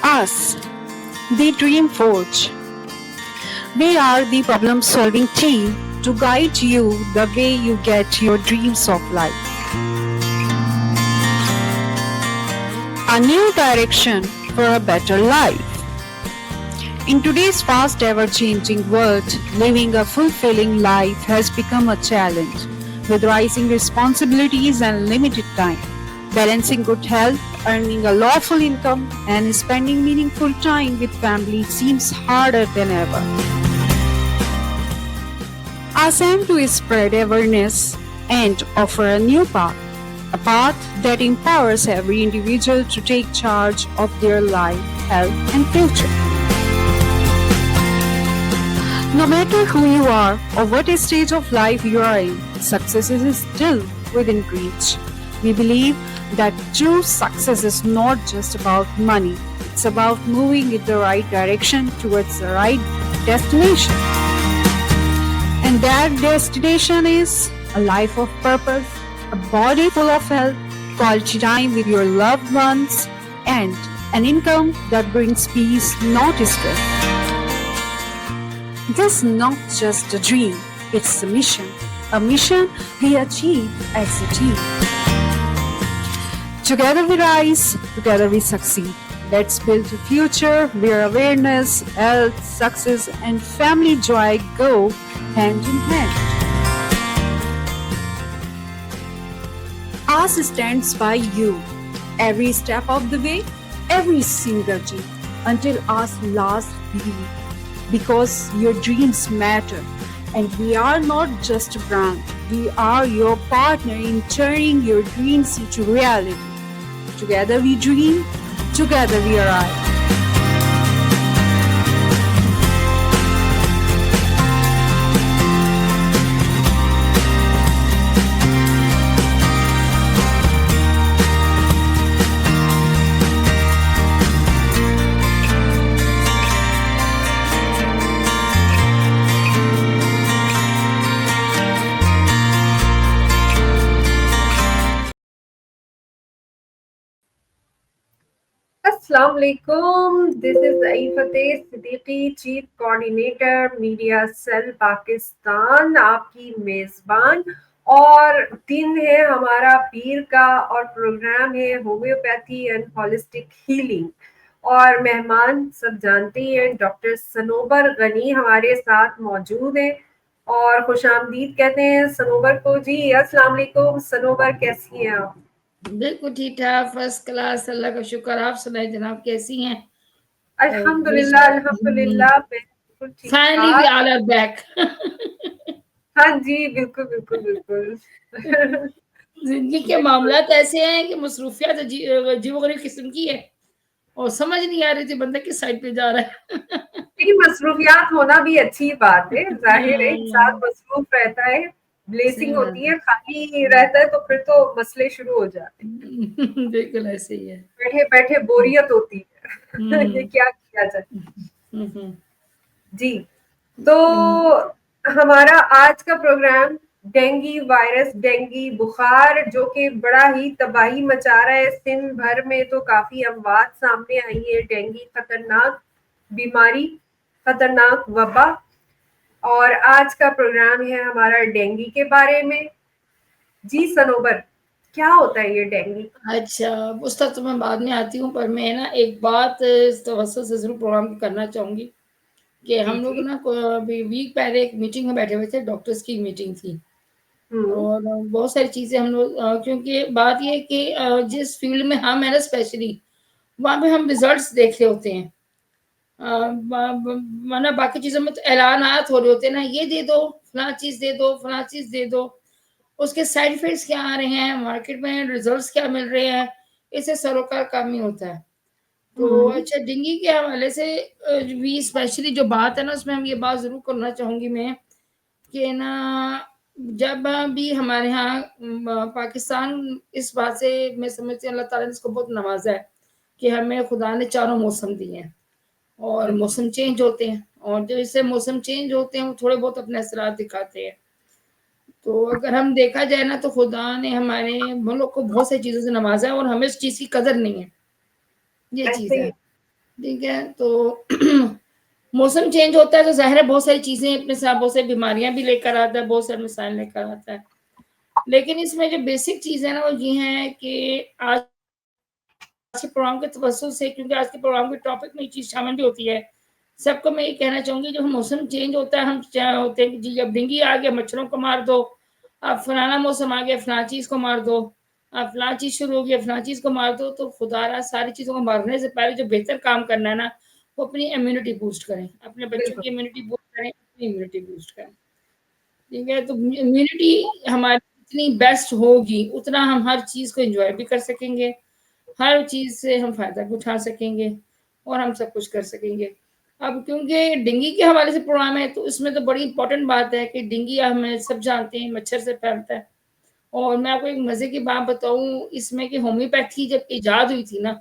Us, the Dream Forge. We are the problem solving team to guide you the way you get your dreams of life. A new direction for a better life. In today's fast ever changing world, living a fulfilling life has become a challenge with rising responsibilities and limited time. Balancing good health, earning a lawful income, and spending meaningful time with family seems harder than ever. Our aim to spread awareness and offer a new path, a path that empowers every individual to take charge of their life, health, and future. No matter who you are or what stage of life you are in, success is still within reach. We believe that true success is not just about money, it's about moving in the right direction towards the right destination. And that destination is a life of purpose, a body full of health, quality time with your loved ones, and an income that brings peace, not stress. This is not just a dream, it's a mission we achieve as a team. Together we rise, together we succeed. Let's build a future where awareness, health, success, and family joy go hand in hand. Us stands by you every step of the way, every single day, until us last breathe. Because your dreams matter, and we are not just a brand, we are your partner in turning your dreams into reality. Together we dream, together we arrive. Assalamu alaikum. This is Fateh Siddiqui, Chief Coordinator Media Cell Pakistan, आपकी मेजबान। और दिन है हमारा पीर का और programme है homeopathy and holistic healing. और मेहमान सब जानते हैं डॉक्टर सनोबर गनी हमारे साथ मौजूद हैं और खुशामदीद कहते हैं सनोबर को। जी अस्सलाम वालेकुम सनोबर, कैसी हैं आप? बिल्कुल ठीक ठाक, फर्स्ट क्लास, अल्लाह का शुक्र। आप सुनाए जनाब, कैसी हैं? अल्हम्दुलिल्लाह अल्हम्दुलिल्लाह बिल्कुल ठीक फाइनली वी ठाक। All are back. हाँ जी, बिल्कुल बिल्कुल बिल्कुल। जिंदगी के मामलात ऐसे हैं कि मसरूफियत अजीबोगरीब किस्म की है और समझ नहीं आ रही थी बंदा किस साइड पे जा रहा है। नहीं, मसरूफियात होना भी अच्छी बात है, जाहिर है इंसान मसरूफ रहता है, ब्लेसिंग होती है। खाली रहता है तो फिर तो मसले शुरू हो जाते हैं। बिल्कुल ऐसे ही है, बैठे बैठे बोरियत होती है। ये क्या किया जाए। जी, तो हमारा आज का प्रोग्राम डेंगू वायरस, डेंगू बुखार जो कि बड़ा ही तबाही मचा रहा है सिंध भर में, तो काफी अमवात सामने आई है। डेंगू खतरनाक बीमारी, खतरनाक वबा। और आज का प्रोग्राम है हमारा डेंगू के बारे में। जी सनोबर, क्या होता है ये डेंगू? अच्छा, उस तक तो मैं बाद में आती हूँ, पर मैं ना एक बात इस तवज्जो से जरूर प्रोग्राम करना चाहूंगी कि जी हम लोग जी। ना अभी वीक पहले एक मीटिंग में बैठे हुए थे, डॉक्टर्स की मीटिंग थी। हम्म और बहुत सारी चीज़ें हम लोग क्योंकि बात ये है कि जिस फील्ड में हम हैं ना स्पेशली, वहाँ पे हम रिज़ल्ट्स देख रहे होते हैं। वरना बाकी चीज़ों में तो ऐलानात हो रहे होते हैं ना, ये दे दो, फलाँ चीज़ दे दो, फलाँ चीज़ दे दो। उसके साइड इफ़ेक्ट्स क्या आ रहे हैं, मार्केट में रिज़ल्ट्स क्या मिल रहे हैं, इससे सरोकार काम ही होता है। तो हम्म। अच्छा डेंगू के हवाले से भी स्पेशली जो बात है ना, उसमें हम ये बात ज़रूर करना चाहूँगी मैं कि ना जब भी हमारे यहाँ पाकिस्तान इस बात से मैं समझती हूँ अल्लाह ताला ने इसको बहुत नवाज़ा है कि हमें खुदा ने चारों मौसम दिए हैं और बिल्कुल। मौसम चेंज होते हैं और जैसे मौसम चेंज होते हैं वो थोड़े बहुत अपने असरात दिखाते हैं। तो अगर हम देखा जाए ना तो खुदा ने हमारे मुल्क को बहुत सारी चीज़ों से नवाज़ा है और हमें उस चीज़ की कदर नहीं है, ये ऐसे चीज़ ही। है। ठीक है? तो मौसम चेंज होता है तो ज़ाहिर है बहुत सारी चीज़ें अपने साथ बहुत सारी बीमारियाँ भी लेकर आता है, बहुत सारे मसाइल लेकर आता है। लेकिन इसमें जो बेसिक चीज़ है ना वो ये है कि आज के प्रोग्राम के तवज्जुह से क्योंकि आज के प्रोग्राम के टॉपिक में ये चीज़ शामिल भी होती है। सबको मैं ये कहना चाहूँगी जो मौसम चेंज होता है हम क्या होते हैं कि जी अब डेंगू आ गया मच्छरों को मार दो, अब फलाना मौसम आ गया फलाँ चीज़ को मार दो, अब फलाँ चीज़ शुरू हो गया फलाँ चीज़ को मार दो, तो खुदारा सारी चीज़ों को मारने से पहले जो बेहतर काम करना है ना, वो अपनी इम्यूनिटी बूस्ट करें। अपने बच्चों बिल्कुल। की इम्यूनिटी बूस्ट करें, अपनी इम्यूनिटी बूस्ट करें। ठीक है? तो इम्यूनिटी हमारी जितनी बेस्ट होगी, उतना हम हर चीज़ को एन्जॉय भी कर सकेंगे, हर चीज़ से हम फ़ायदा भी उठा सकेंगे और हम सब कुछ कर सकेंगे। अब क्योंकि डेंगू के हवाले से प्रोग्राम है, तो इसमें तो बड़ी इम्पोर्टेंट बात है कि डेंगू हमें सब जानते हैं मच्छर से फैलता है और मैं आपको एक मज़े की बात बताऊँ इसमें कि होम्योपैथी जब इजाद हुई थी ना,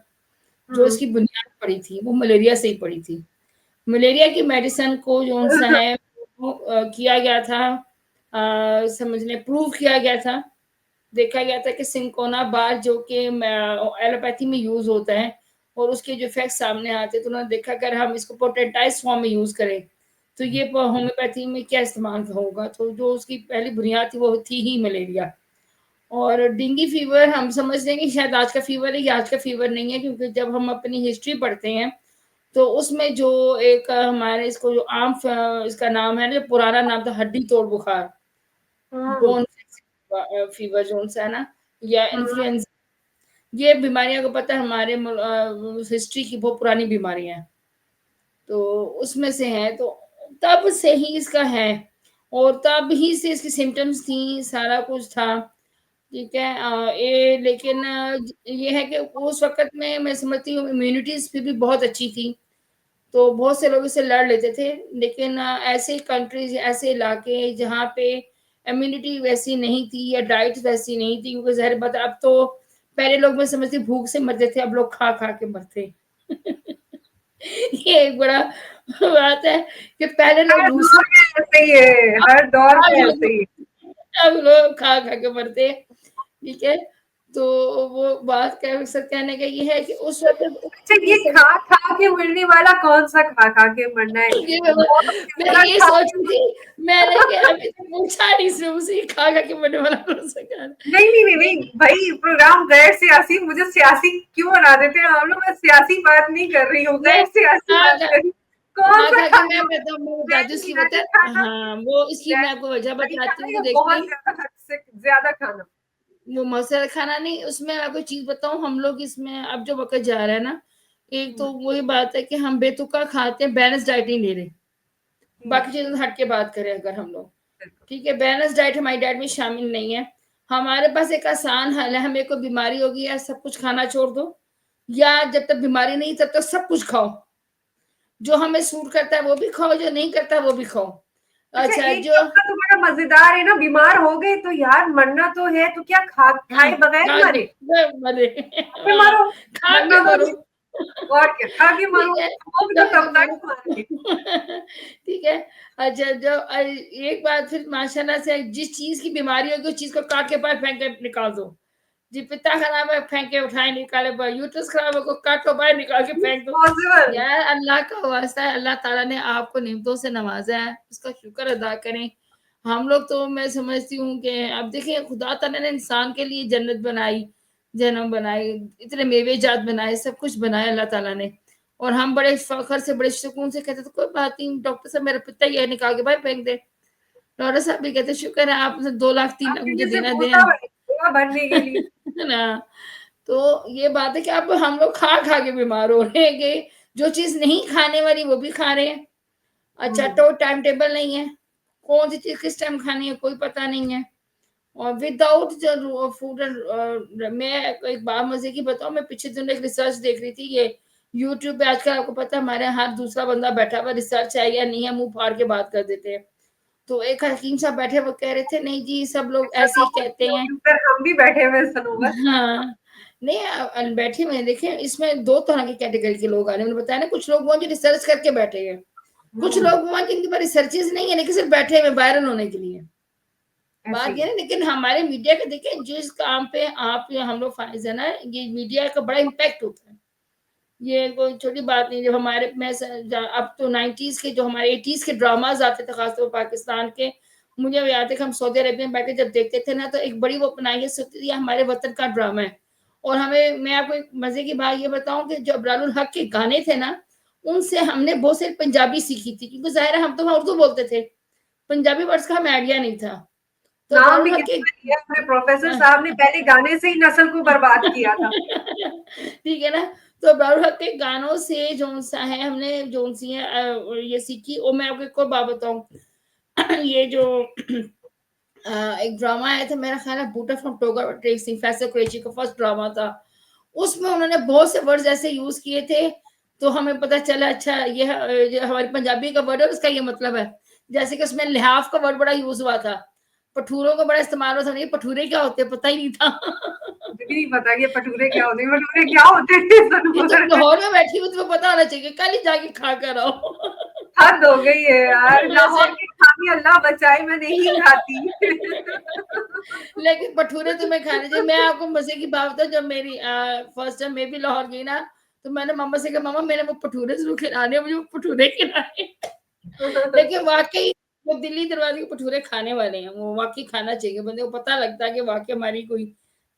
जो हम्म। इसकी बुनियाद पड़ी थी, वो मलेरिया से ही पड़ी थी। मलेरिया की मेडिसिन को जो-सा है वो किया गया था समझ लें प्रूव किया गया था। देखा गया था कि सिंकोना बार जो कि एलोपैथी में यूज़ होता है और उसके जो इफ़ेक्ट सामने आते हैं, तो उन्होंने देखा अगर हम इसको पोटेंटाइज़ फॉर्म में यूज़ करें, तो ये होम्योपैथी में क्या इस्तेमाल होगा? तो जो उसकी पहली बुनियाद थी, वो थी ही मलेरिया। और डेंगू फ़ीवर हम समझते हैं कि शायद आज का फ़ीवर है, ये आज का फ़ीवर नहीं है क्योंकि जब हम अपनी हिस्ट्री पढ़ते हैं, तो उसमें जो एक हमारे इसको जो आम इसका नाम है ना, जो पुराना नाम था हड्डी तोड़ बुखार, हम्म। बोन फ़ीवर जो-सा है ना या हम्म। इन्फ्लुएंज़ा ये बीमारियाँ को पता है हमारे हिस्ट्री की बहुत पुरानी बीमारियाँ हैं। तो उसमें से है तो तब से ही इसका है और तब ही से इसकी सिम्पटम्स थी, सारा कुछ था, ठीक है? ये लेकिन ये है कि उस वक़्त में मैं समझती हूँ इम्यूनिटीज़ फिर भी बहुत अच्छी थी, तो बहुत से लोग इससे लड़ लेते थे। लेकिन ऐसे कंट्रीज़, ऐसे इलाके जहाँ पे इम्यूनिटी वैसी नहीं थी या डाइट वैसी नहीं थी क्योंकि ज़ाहिर बात है अब तो पहले लोग मैं समझती हूँ भूख से मरते थे, अब लोग खा-खा के मरते हैं। ये एक बड़ा बात है कि पहले लोग हर भूख से दौर में ऐसे ही है, हर दौर अब में ऐसे ही है। लोग अब लोग खा-खा के मरते हैं, ठीक है? तो वो बात का मकसद कहने का ये है कि उस वक़्त अच्छा, ये खा खा के मरने वाला कौन सा खा खा के मरना है? ये बहुत मैं ज्यादा ये खा सोच के रही थी, मैंने कि अभी तक पूछा नहीं इसने मुझसे खा-खा के मरने वाला कौन सा गाना? नहीं नहीं नहीं नहीं, नहीं भाई, प्रोग्राम गैर सियासी, मुझे सियासी क्यों बना देते हैं हम लोग? मैं सियासी बात नहीं कर रही हूँ, मैं गैर सियासी बात खा-खा कर रही हूँ। कौन सा खा-खा के खाना? मैं बताती हूँ वैज इसकी वजह बिरयानी खाना, हाँ, वो इसकी मैं आपको वजह बिरयानी बताती खाना हूँ कि या बहुत देखिए ज्यादा हद से ज्यादा खाना? वो मसाला खाना नहीं, उसमें आपको चीज़ बताऊँ हम लोग इसमें अब जो वक़्त जा रहा है ना, एक तो वही बात है कि हम बेतुका खाते हैं, बैलेंस डाइट नहीं ले रहे। हम्म। बाकी चीज़ों से हट के बात करें अगर हम लोग, ठीक है? बैलेंस डाइट हमारी डाइट में शामिल नहीं है। हमारे पास एक आसान हल है, हमें कोई बीमारी होगी या सब कुछ खाना छोड़ दो या जब तक बीमारी नहीं तब तक सब कुछ खाओ। जो हमें सूट करता है वो भी खाओ, जो नहीं करता वो भी खाओ। अच्छा, अच्छा एक जो सबका तो बड़ा मजेदार है ना, बीमार हो गए तो यार मरना तो है, तो क्या हाँ, खाए बगैर खा के मरे? मरे खा के हाँ, मरो। खा के मरना तो मरो। नहीं, और क्या, खा के मरो, ठीक है, वो भी तो खा के तब तक मरो। मारेंगे। ठीक है, अच्छा जो एक बात फिर माशाल्लाह से जिस चीज़ की बीमारी होगी उस चीज़ को काट के बाहर फेंक के निकाल दो। जी पित्ता खराब है फेंक के उठाए निकाले यूट्रस खराब है उसको काटो बाहर निकाल के फेंक दो। पॉसिबल। यार अल्लाह का वास्ता है, अल्लाह ताला ने आपको नेमतों से नवाज़ा है, उसका शुक्र अदा करें। हम लोग तो मैं समझती हूँ कि अब देखिए खुदा ताला ने इंसान के लिए जन्नत बनाई, जन्म बनाई, इतने मेवे-जात बनाए, सब कुछ बनाया अल्लाह ताला ने। और हम बड़े फखर से बड़े सुकून से कहते थे कोई बात नहीं डॉक्टर साहब मेरा पिता ये निकाल के भाई फेंक दे। डॉक्टर साहब भी कहते शुक्र है आपने 2 लाख 3 लाख मुझे देना भूसा भरने के लिए है ना। तो ये बात है कि अब हम लोग खा खा के बीमार हो रहे हैं कि जो चीज नहीं खाने वाली वो भी खा रहे हैं। अच्छा तो टाइम टेबल नहीं है, कौन सी चीज किस टाइम खानी है कोई पता नहीं है। और विदाउट जो फूड मैं एक बात मजे की बताऊं, मैं पीछे दिन एक रिसर्च देख रही थी, ये यूट्यूब पे आजकल आपको पता है हमारे हर दूसरा बंदा बैठा हुआ रिसर्च है या नहीं है मुंह फाड़ के बात कर देते हैं। तो एक हकीम साहब बैठे वो कह रहे थे नहीं जी सब लोग ऐसे ही कहते हैं। हम भी बैठे हुए सनोवर। हाँ नहीं बैठे हुए देखे इसमें 2 तरह की कैटेगरी के लोग आ रहे हैं। उन्होंने बताया ना कुछ लोग वो जो रिसर्च करके बैठे हैं, कुछ लोग वो जिनके पास रिसर्चेस नहीं है लेकिन सिर्फ बैठे हुए वायरल होने के लिए। बात ये ना लेकिन हमारे मीडिया का देखिए जिस काम पे आप या हम लोग फाइज है ना, ये मीडिया का बड़ा इम्पैक्ट होता है। ये कोई छोटी बात नहीं। जब हमारे में अब तो 90s के जो हमारे 80s के ड्रामाज आते थे खासतौर पाकिस्तान के, मुझे याद है कि हम सऊदी अरेबिया में बैठ के जब देखते थे ना तो एक बड़ी वो अपनाई सोचती थी हमारे वतन का ड्रामा है। और हमें मैं आपको एक मजे की बात ये बताऊं कि जो अबरारुल हक के गाने थे ना उनसे हमने बहुत सारी पंजाबी सीखी थी, क्योंकि जाहिर है हम तो उर्दू बोलते थे, पंजाबी वर्ड्स का हमें आइडिया नहीं था। तो नाम भी कितना लिया अपने प्रोफेसर साहब ने, पहले गाने से ही नस्ल को बर्बाद किया था। ठीक है ना। तो अबरारुल हक के गानों से जो सा है हमने जो सी है ये सीखी। और मैं आपको एक और बात बताऊं ये जो एक ड्रामा आया था मेरा ख्याल है बूटा फ्रॉम टोगा ट्रेसिंग फैसल कुरैशी का फर्स्ट ड्रामा था, उसमें उन्होंने बहुत से वर्ड्स ऐसे यूज किए थे तो हमें पता चला अच्छा ये हमारी पंजाबी का वर्ड है उसका ये मतलब है। जैसे कि उसमें लिहाफ का वर्ड बड़ा यूज हुआ था, पठूरों का बड़ा इस्तेमाल होता नहीं, पठूरे क्या होते पता ही नहीं था। मुझे भी नहीं पता ये पठूरे क्या होते हैं, पठूरे क्या होते हैं। तो लाहौर में बैठी हूँ तुम्हें पता होना चाहिए, कल ही जाके खा कर आओ। हद हो गई है यार, लाहौर की खानी अल्लाह बचाए मैं नहीं खाती। लेकिन भटूरे तुम्हें खाने चाहिए। मैं आपको मजे की बात बताऊं, जब मेरी फर्स्ट टाइम मैं भी लाहौर गई ना तो मैंने मम्मा से कहा मम्मा मेरे वो भटूरे जरूर खिलाने, मुझे वो भटूरे खिलाने। लेकिन वाकई वो दिल्ली दरवाजे के भटूरे खाने वाले हैं, वो वाकई खाना चाहिए, बंदे को पता लगता है कि वाकई हमारी कोई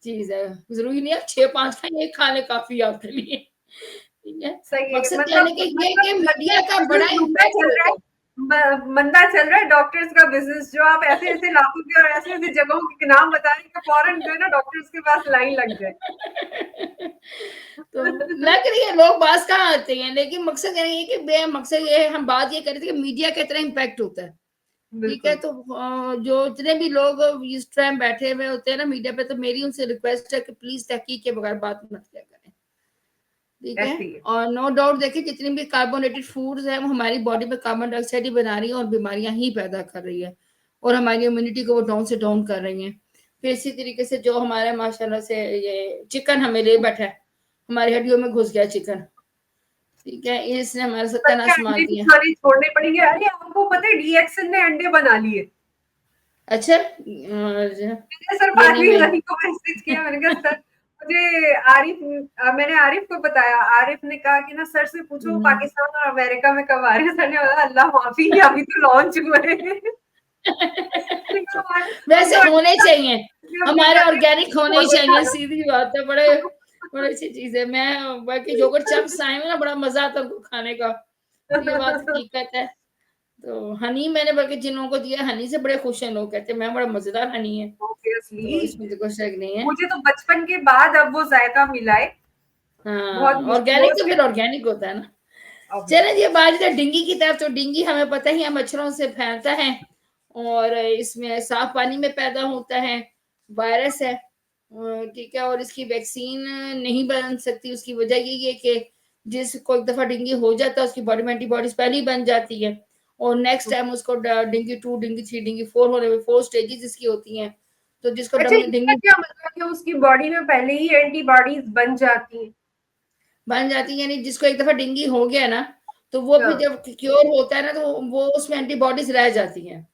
चीज है। जरूरी नहीं है 6-5 खाएं, एक खाने काफी आपके लिए। ठीक है, सही है, मकसद मतलब कहने के ये कि मीडिया का बड़ा मंदा इम्पैक्ट चल रहा होता है, है। मंदा चल रहा है डॉक्टर्स का बिजनेस, जो आप ऐसे ऐसे इलाकों के और ऐसे ऐसे जगहों के नाम बता रहे हैं कि फौरन जो है ना डॉक्टर्स के पास लाइन लग जाए। तो लग रही है लोग बात कहाँ आते हैं, लेकिन मकसद ये है कि मकसद ये है हम बात ये कर रहे थे कि मीडिया का इतना इम्पैक्ट होता है। ठीक है, तो जो इतने भी लोग इस टाइम बैठे हुए होते हैं ना मीडिया पे, तो मेरी उनसे रिक्वेस्ट है कि प्लीज तहकीक के बगैर बात मत किया करें। ठीक है, और नो डाउट देखिए जितनी भी कार्बोनेटेड फूड्स है वो हमारी बॉडी में कार्बन डाइऑक्साइड ही बना रही है और बीमारियां ही पैदा कर रही है और हमारी इम्यूनिटी को वो डाउन से डाउन कर रही है। फिर इसी तरीके से जो हमारे माशाल्लाह से ये चिकन हमें ले बैठा है, हमारी हड्डियों में घुस गया चिकन। ठीक है, इसने हमारा सत्यानाश मार दिया। छोड़ने पड़ेंगे। अरे आपको पता है डीएक्सन ने अंडे बना लिए। अच्छा सर बाद में रवि को मैसेज किया, मैंने कहा सर मुझे आरिफ, मैंने आरिफ को बताया, आरिफ ने कहा कि ना सर से पूछो पाकिस्तान और अमेरिका में कब आ रहे हैं। सर ने बोला अल्लाह माफी अभी तो लॉन्च हुए हैं। वैसे होने चाहिए, हमारे ऑर्गेनिक होने चाहिए, सीधी बात है, बड़े बड़ी अच्छी चीज है। मैं बाकी योगर्ट चंक्स आए ना बड़ा मजा आता है खाने का, ये बात हकीकत है। तो हनी मैंने बल्कि जिन लोगों को दिया हनी से बड़े खुश हैं लोग, कहते हैं मैं बड़ा मजेदार हनी है। तो इसमें तो कोई शक नहीं है, मुझे तो बचपन के बाद अब वो जायका मिला है। हाँ ऑर्गेनिक तो फिर ऑर्गेनिक होता है ना। चले जी बात है डेंगू की तरफ। तो डेंगू हमें पता ही है मच्छरों से फैलता है और इसमें साफ पानी में पैदा होता है, वायरस है। ठीक है, और इसकी वैक्सीन नहीं बन सकती। उसकी वजह यही है कि जिसको एक दफा डेंगू हो जाता है उसकी बॉडी में एंटीबॉडीज पहले ही बन जाती है और नेक्स्ट टाइम उसको डेंगू 2 डेंगू 3 डेंगू 4 होने में 4 स्टेजेस इसकी होती हैं। तो जिसको डेंगू क्या मतलब कि उसकी बॉडी में पहले ही एंटीबॉडीज बन जाती है, यानी जिसको एक दफा डेंगू हो गया ना तो वो फिर जब क्योर होता है ना तो वो उसमें एंटीबॉडीज रह जाती हैं।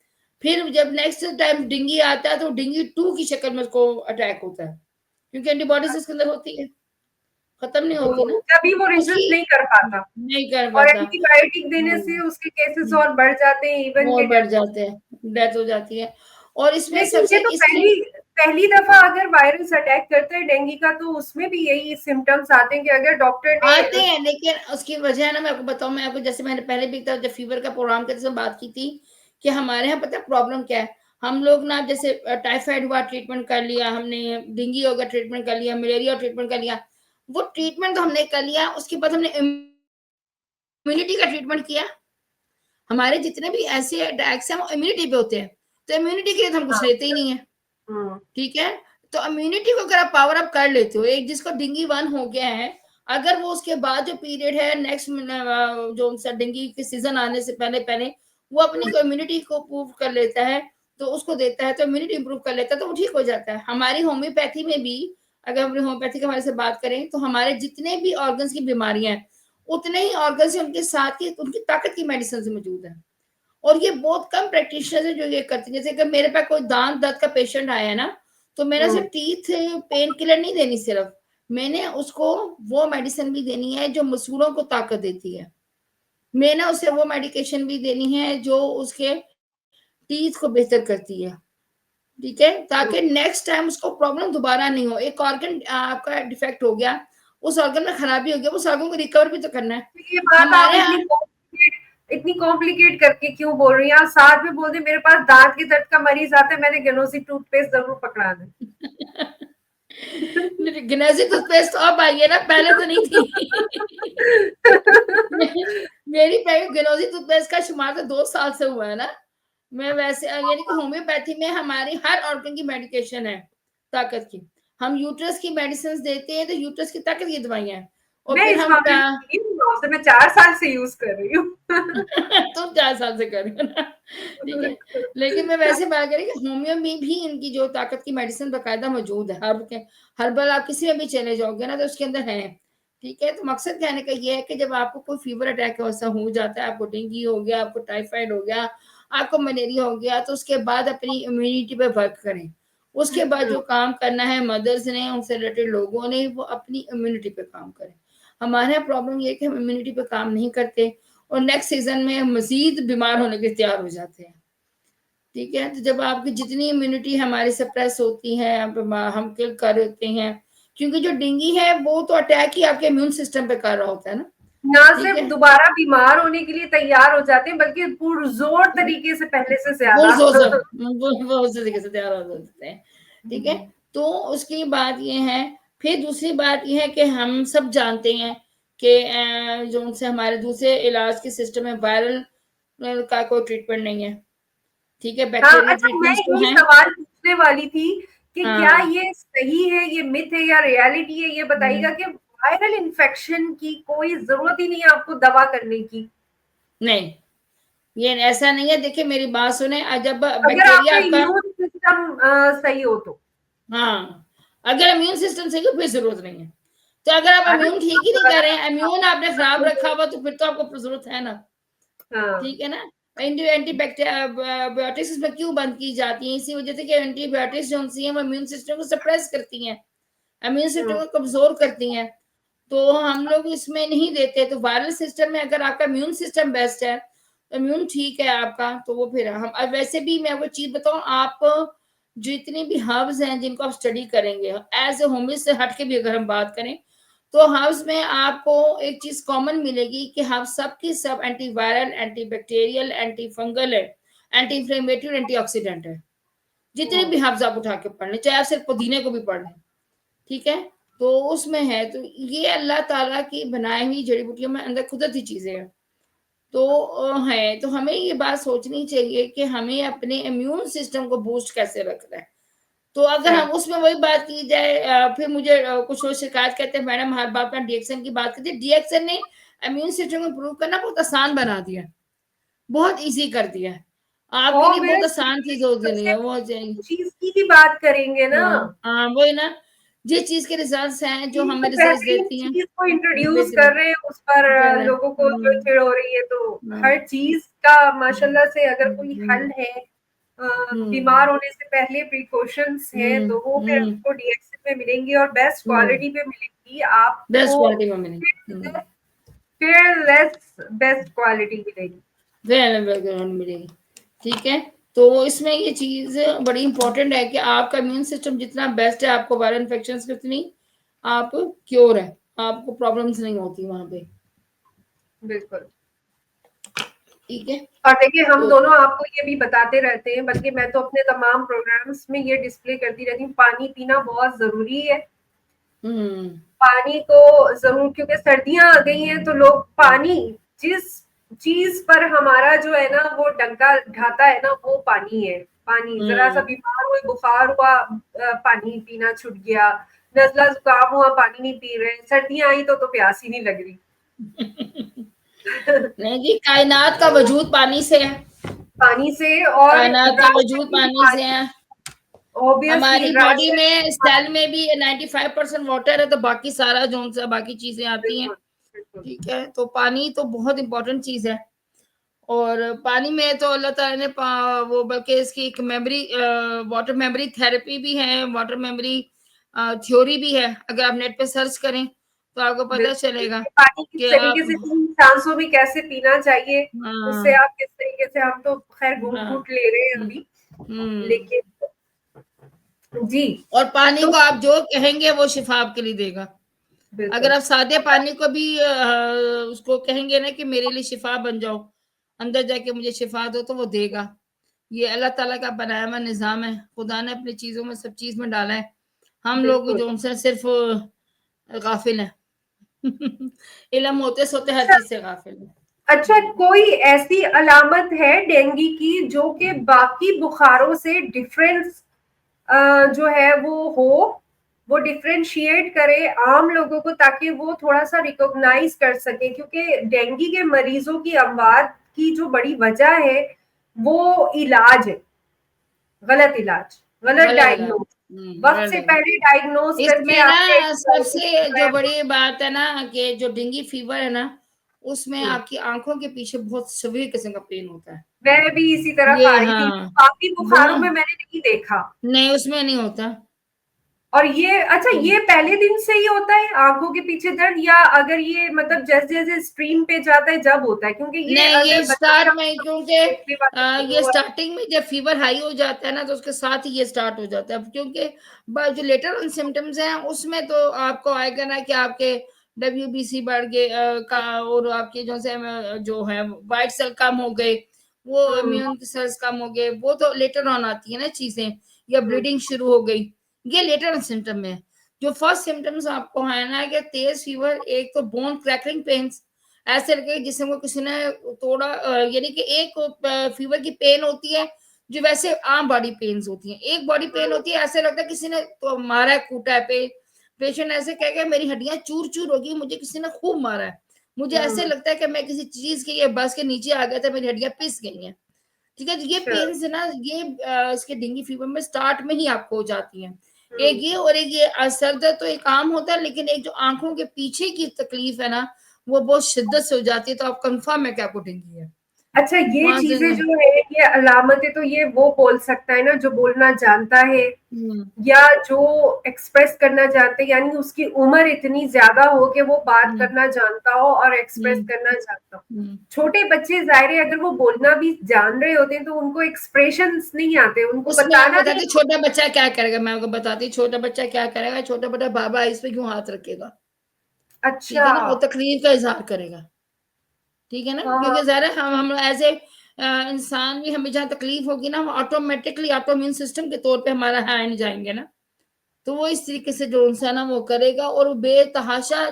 फिर जब नेक्स्ट टाइम डेंगू आता है तो डेंगू 2 की शक्ल में उसको अटैक होता है, क्योंकि एंटीबॉडीज उसके अंदर होती है, खत्म नहीं होती ना, तभी वो रेजिस्ट नहीं कर पाता। और एंटीबायोटिक देने से उसके केसेस और बढ़ जाते हैं, इवन और बढ़ जाते हैं, डेथ हो जाती है। और इसमें सबसे तो पहली दफा अगर वायरस अटैक करता है डेंगू का, तो उसमें भी यही सिम्टम्स आते हैं कि अगर डॉक्टर ने आते हैं, लेकिन उसकी वजह है ना, मैं आपको बताऊं, मैं आपको जैसे मैंने पहले भी जब फीवर का प्रोग्राम करते समय बात की थी कि हमारे यहाँ पता है प्रॉब्लम क्या है, हम लोग ना जैसे टाइफाइड हुआ ट्रीटमेंट कर लिया हमने, डेंगू होगा ट्रीटमेंट कर लिया, मलेरिया ट्रीटमेंट कर लिया, वो ट्रीटमेंट तो हमने कर लिया, उसके बाद हमने इम्यूनिटी का ट्रीटमेंट किया। हमारे जितने भी ऐसे अटैक्स हैं वो इम्यूनिटी पे होते हैं, तो इम्यूनिटी के लिए तो हम कुछ लेते ही नहीं है, ठीक है। तो इम्यूनिटी को अगर आप पावर अप कर लेते हो, एक जिसको डेंगू 1 हो गया है, अगर वो उसके बाद जो पीरियड है नेक्स्ट जो डेंगू के सीजन आने से पहले पहले वो अपनी इम्यूनिटी को प्रूव कर लेता है, तो उसको देता है, तो इम्यूनिटी इंप्रूव कर लेता है, तो वो ठीक हो जाता है। हमारी होम्योपैथी में भी अगर हम होम्योपैथी के हमारे से बात करें, तो हमारे जितने भी ऑर्गन्स की बीमारियां हैं, उतने ही ऑर्गन्स उनके साथ ही उनकी ताकत की मेडिसिन मौजूद है। और ये बहुत कम प्रैक्टिशनर्स है जो ये करते हैं। जैसे अगर मेरे पास कोई दांत दर्द का पेशेंट आया है ना, तो मैंने सिर्फ टीथ पेन किलर नहीं देनी, सिर्फ मैंने उसको वो मेडिसिन भी देनी है जो मसूड़ों को ताकत देती है, मैंने उसे वो मेडिकेशन भी देनी है जो उसके टीथ को बेहतर करती है, ठीक है, ताकि नेक्स्ट टाइम उसको प्रॉब्लम दोबारा नहीं हो। एक ऑर्गन आपका डिफेक्ट हो गया, उस ऑर्गन में खराबी हो गया, उस ऑर्गन को रिकवर भी तो करना है। ये बात आप हमारे इतनी कॉम्प्लिकेट करके क्यों बोल रही हैं? आप साथ में बोल दे मेरे पास दांत के दर्द का मरीज आता है, मैंने गेनोसी टूथपेस्ट जरूर पकड़ा दे। गिनेसी टूथपेस्ट तो अब आई है ना, पहले तो नहीं थी। मेरी गिनोसी टूथपेस्ट का शुमार तो 2 साल से हुआ है ना। मैं वैसे यानी कि होम्योपैथी में हमारी हर ऑर्गन की मेडिकेशन है ताकत की। हम यूट्रस की मेडिसिन देते हैं, तो यूट्रस की ताकत की दवाइयां हैं, और मैं फिर इस हम मामले में मैं 4 साल से यूज कर रही हूँ। तुम 4 साल से कर रही हो ना, ठीक है। लेकिन मैं वैसे बात करें कि होम्यो में भी इनकी जो ताकत की मेडिसिन बाकायदा मौजूद है, हर्बल आप किसी में भी चले जाओगे ना, तो उसके अंदर है, ठीक है। तो मकसद कहने का ये है कि जब आपको कोई फीवर अटैक ऐसा हो जाता है, आपको डेंगू हो गया, आपको टाइफाइड हो गया, आपको मलेरिया हो गया, तो उसके बाद अपनी इम्यूनिटी पे वर्क करें। उसके बाद जो काम करना है मदर्स ने, उनसे रिलेटेड लोगों ने, वो अपनी इम्यूनिटी पे काम करें। हमारे यहाँ प्रॉब्लम ये है कि हम इम्यूनिटी पे काम नहीं करते, और नेक्स्ट सीजन में मजीद बीमार होने के तैयार हो जाते हैं, ठीक है। तो जब आपकी जितनी इम्यूनिटी हमारी सप्रेस होती है, हम किल कर देते हैं, क्योंकि जो डेंगू है वो तो अटैक ही आपके इम्यून सिस्टम पे कर रहा होता है ना, ना ठीक सिर्फ है। दोबारा बीमार होने के लिए तैयार हो जाते हैं, बल्कि पुरजोर तरीके से पहले से ज्यादा। वो उस तरीके से तैयार हो जाते हैं, ठीक है। तो उसकी बात ये है, फिर दूसरी बात ये है कि हम सब जानते हैं कि जो उनसे हमारे दूसरे इलाज के सिस्टम में वायरल का कोई ट्रीटमेंट नहीं है, ठीक है। हाँ, बैक्टीरियल अच्छा, मैं ट्रीटमेंट्स तो यही हैं। सवाल पूछने वाली थी कि क्या हाँ, ये सही है, ये मिथ है या रियलिटी है? ये बताइएगा हम्म, कि वायरल इन्फेक्शन की कोई जरूरत ही नहीं है आपको दवा करने की। नहीं, ये ऐसा नहीं है। देखिए मेरी बात सुने, जब अगर आपका बैक्टीरिया आपका, इम्यून सिस्टम सही हो तो। हाँ, अगर इम्यून सिस्टम सही हो फिर जरूरत नहीं है। तो अगर आप अरे इम्यून ठीक ही नहीं कर रहे हैं, इम्यून आपने खराब रखा हाँ, हुआ, तो फिर तो आपको जरूरत है ना, ठीक है ना। एंटीबायोटिक्स में क्यों बंद की जाती है? इसी वजह से कि एंटीबायोटिक्स जो सी है वो इम्यून सिस्टम को सप्रेस करती हैं, इम्यून सिस्टम को कमजोर करती हैं, तो हम लोग इसमें नहीं देते। तो वायरल सिस्टम में अगर आपका इम्यून सिस्टम बेस्ट है, इम्यून ठीक है आपका, तो वो फिर हम वैसे भी मैं आपको चीज बताऊं, आप जितनी भी हर्ब्स हैं जिनको आप स्टडी करेंगे, एज ए होमियोपैथ से हट के भी अगर हम बात करें, तो हर्ब्स में आपको एक चीज कॉमन मिलेगी कि हम सब की सब एंटीवायरल, एंटीबैक्टीरियल, एंटी फंगल है, एंटी इंफ्लेमेटरी, एंटीऑक्सीडेंट है। जितने भी हर्ब्स आप उठा के पढ़ लें, चाहे आप सिर्फ पुदीने को भी पढ़ लें, ठीक है, तो उसमें है। तो ये अल्लाह ताला की बनाई हुई जड़ी बूटियों में अंदर कुदरती चीजें हैं, तो है। तो हमें ये बात सोचनी चाहिए कि हमें अपने इम्यून सिस्टम को बूस्ट कैसे रखना है। तो अगर हम उसमें वही बात की जाए, फिर मुझे कुछ लोग शिकायत करते हैं, मैडम हर बात में डीएक्सन की बात करती है। डीएक्सन ने इम्यून सिस्टम को इम्प्रूव करना बहुत आसान बना दिया, बहुत इजी कर दिया, आपके लिए बहुत आसान चीज हो गई है वो। चीज की ही बात करेंगे ना। हाँ, वही ना, जिस चीज के रिजल्ट्स हैं, जो चीज हमें तो रिजल्ट्स बेहतरीन देती हैं, चीज को इंट्रोड्यूस बेहतरीन कर रहे हैं, उस पर कर रहे हैं। लोगों को चिड़ हो रही है, तो हर चीज का माशाल्लाह से अगर कोई हल है, बीमार होने से पहले प्रिकॉशंस है, तो वो फिर आपको डीएक्सन में मिलेंगी और बेस्ट क्वालिटी पे मिलेंगी बेस्ट आपको। क्वालिटी में मिलेगी, फिर लेस बेस्ट क्वालिटी मिलेगी। मिलेगी, ठीक है। तो इसमें ये चीज बड़ी इंपॉर्टेंट है कि आपका इम्यून सिस्टम जितना बेस्ट है, आपको वायरल इन्फेक्शन की उतनी आप क्योर है, आपको प्रॉब्लम्स नहीं होती वहां पे। बिल्कुल। ठीक है। और देखिए हम तो दोनों आपको ये भी बताते रहते हैं, बल्कि मैं तो अपने तमाम प्रोग्राम्स में ये डिस्प्ले करती रहती हूँ, पानी पीना बहुत जरूरी है। पानी को जरूर, क्योंकि सर्दियां आ गई हैं तो लोग पानी, जिस चीज पर हमारा जो है ना वो डंका ढाता है ना, वो पानी है। पानी, जरा सा बीमार हुए, बुखार हुआ, पानी पीना छूट गया, नजला जुकाम हुआ, पानी नहीं पी रहे, सर्दियां आई तो प्यास ही नहीं लग रही। नहीं जी, कायनात का वजूद पानी से है, पानी से, और कायनात का वजूद पानी से है। ऑब्वियसली हमारी बॉडी में सेल में भी 95% वाटर है, तो बाकी सारा जो सा बाकी चीजें आती हैं। ठीक है, तो पानी तो बहुत इंपॉर्टेंट चीज है। और पानी में तो अल्लाह ताला ने वो, बल्कि इसकी एक मेमोरी, वाटर मेमोरी थेरेपी भी है, वाटर मेमोरी थ्योरी भी है। अगर आप नेट पे सर्च करें तो आपको पता चलेगा पानी किस कि तरीके से सांसों में कैसे पीना चाहिए, उससे हाँ, आप किस तरीके से, हम तो खैर घूट ले रहे हैं अभी, लेकिन जी। और पानी तो को आप जो कहेंगे वो शिफा आपके लिए देगा। अगर आप सादे पानी को भी उसको कहेंगे ना कि मेरे लिए शिफा बन जाओ, अंदर जाके मुझे शिफा दो, तो वो देगा। ये अल्लाह ताला का बनाया हुआ निजाम है, खुदा ने अपनी चीजों में सब चीज में डाला है। हम लोग जो उनसे सिर्फ गाफिल हैं। इल्म होते सोते हर चीज से गाफिल है। अच्छा, कोई ऐसी अलामत है डेंगू की जो कि बाकी बुखारों से डिफरेंस जो है वो डिफरेंशिएट करे आम लोगों को, ताकि वो थोड़ा सा रिकॉग्नाइज कर सके, क्योंकि डेंगू के मरीजों की अमवात की जो बड़ी वजह है वो इलाज है, गलत इलाज, गलत डायग्नोज, वक्त से पहले डायग्नोज करके इसमें ना आपके सबसे जो बड़ी बात है ना कि जो डेंगू फीवर है ना, उसमें आपकी आंखों के पीछे बहुत सभी किस्म का पेन होता है। मैं भी इसी तरफ ये आ रही थी, हाँ, काफी बुखारों में मैंने नहीं देखा। नहीं उसमें नहीं होता। और ये अच्छा, ये पहले दिन से ही होता है आंखों के पीछे दर्द, या अगर ये मतलब जैसे जैसे स्ट्रीम पे जाता है जब होता है? क्योंकि ये नहीं, ये अगर स्टार्ट में, क्योंकि देखने वाले ये स्टार्टिंग में जब फीवर हाई हो जाता है ना, तो उसके साथ ही ये स्टार्ट हो जाता है। क्योंकि जो लेटर ऑन सिम्टम्स हैं उसमें तो आपको आएगा ना कि आपके WBC बढ़ गए का, और आपके जो है व्हाइट सेल कम हो गए, वो इम्यून सेल्स कम हो गए, वो तो लेटर ऑन आती है ना चीजें, या ब्लीडिंग शुरू हो गई, ये लेटर ऑन सिम्टम है। जो फर्स्ट सिम्टम्स आपको है ना कि तेज फीवर, एक तो बोन क्रैकिंग पेन्स, ऐसे लगे जिसमें को किसी ने तोड़ा, यानी कि एक फीवर की पेन होती है जो वैसे आम बॉडी पेन्स होती हैं, एक बॉडी पेन होती है ऐसे लगता है किसी ने तो मारा है, कूटा है। पेशेंट ऐसे कहेगा मेरी हड्डियां चूर चूर होगी, मुझे किसी ने खूब मारा है, मुझे ऐसे लगता है कि मैं किसी चीज के ये बस के नीचे आ गया था, मेरी हड्डियां पिस गई हैं। ठीक है, ये पेन्स है ना, ये इसके डेंगू फीवर में स्टार्ट में ही आपको हो जाती है। एक ये, और एक ये सर दर्द तो एक आम होता है, लेकिन एक जो आंखों के पीछे की तकलीफ है ना, वो बहुत शिद्दत से हो जाती है, तो आप कंफर्म है कि आपको डेंगू है। अच्छा, ये वहां से चीजें जो है, ये अलामतें तो ये वो बोल सकता है ना जो बोलना जानता है, या जो एक्सप्रेस करना जानते हैं, यानी उसकी उम्र इतनी ज्यादा हो कि वो बात करना जानता हो और एक्सप्रेस करना जानता हो। छोटे बच्चे जाहिर है अगर वो बोलना भी जान रहे होते हैं तो उनको एक्सप्रेशंस नहीं आते, उनको उसमें बताना बताती नहीं। छोटा बच्चा क्या करेगा, मैं आपको बताती छोटा बच्चा क्या करेगा। छोटा बच्चा बाबा इस पे क्यों हाथ रखेगा, ठीक अच्छा। है ना, वो तकलीफ का इजहार करेगा। ठीक है ना, हाँ। क्योंकि ज़ाहिर है हम ऐसे इंसान भी, हमें जहाँ तकलीफ होगी ना, हम ऑटोमेटिकली ऑटो इम्यून सिस्टम के तौर पे हमारा हैंड जाएंगे ना, तो वो इस तरीके से जो इंसान है वो करेगा, और वो बेतहाशा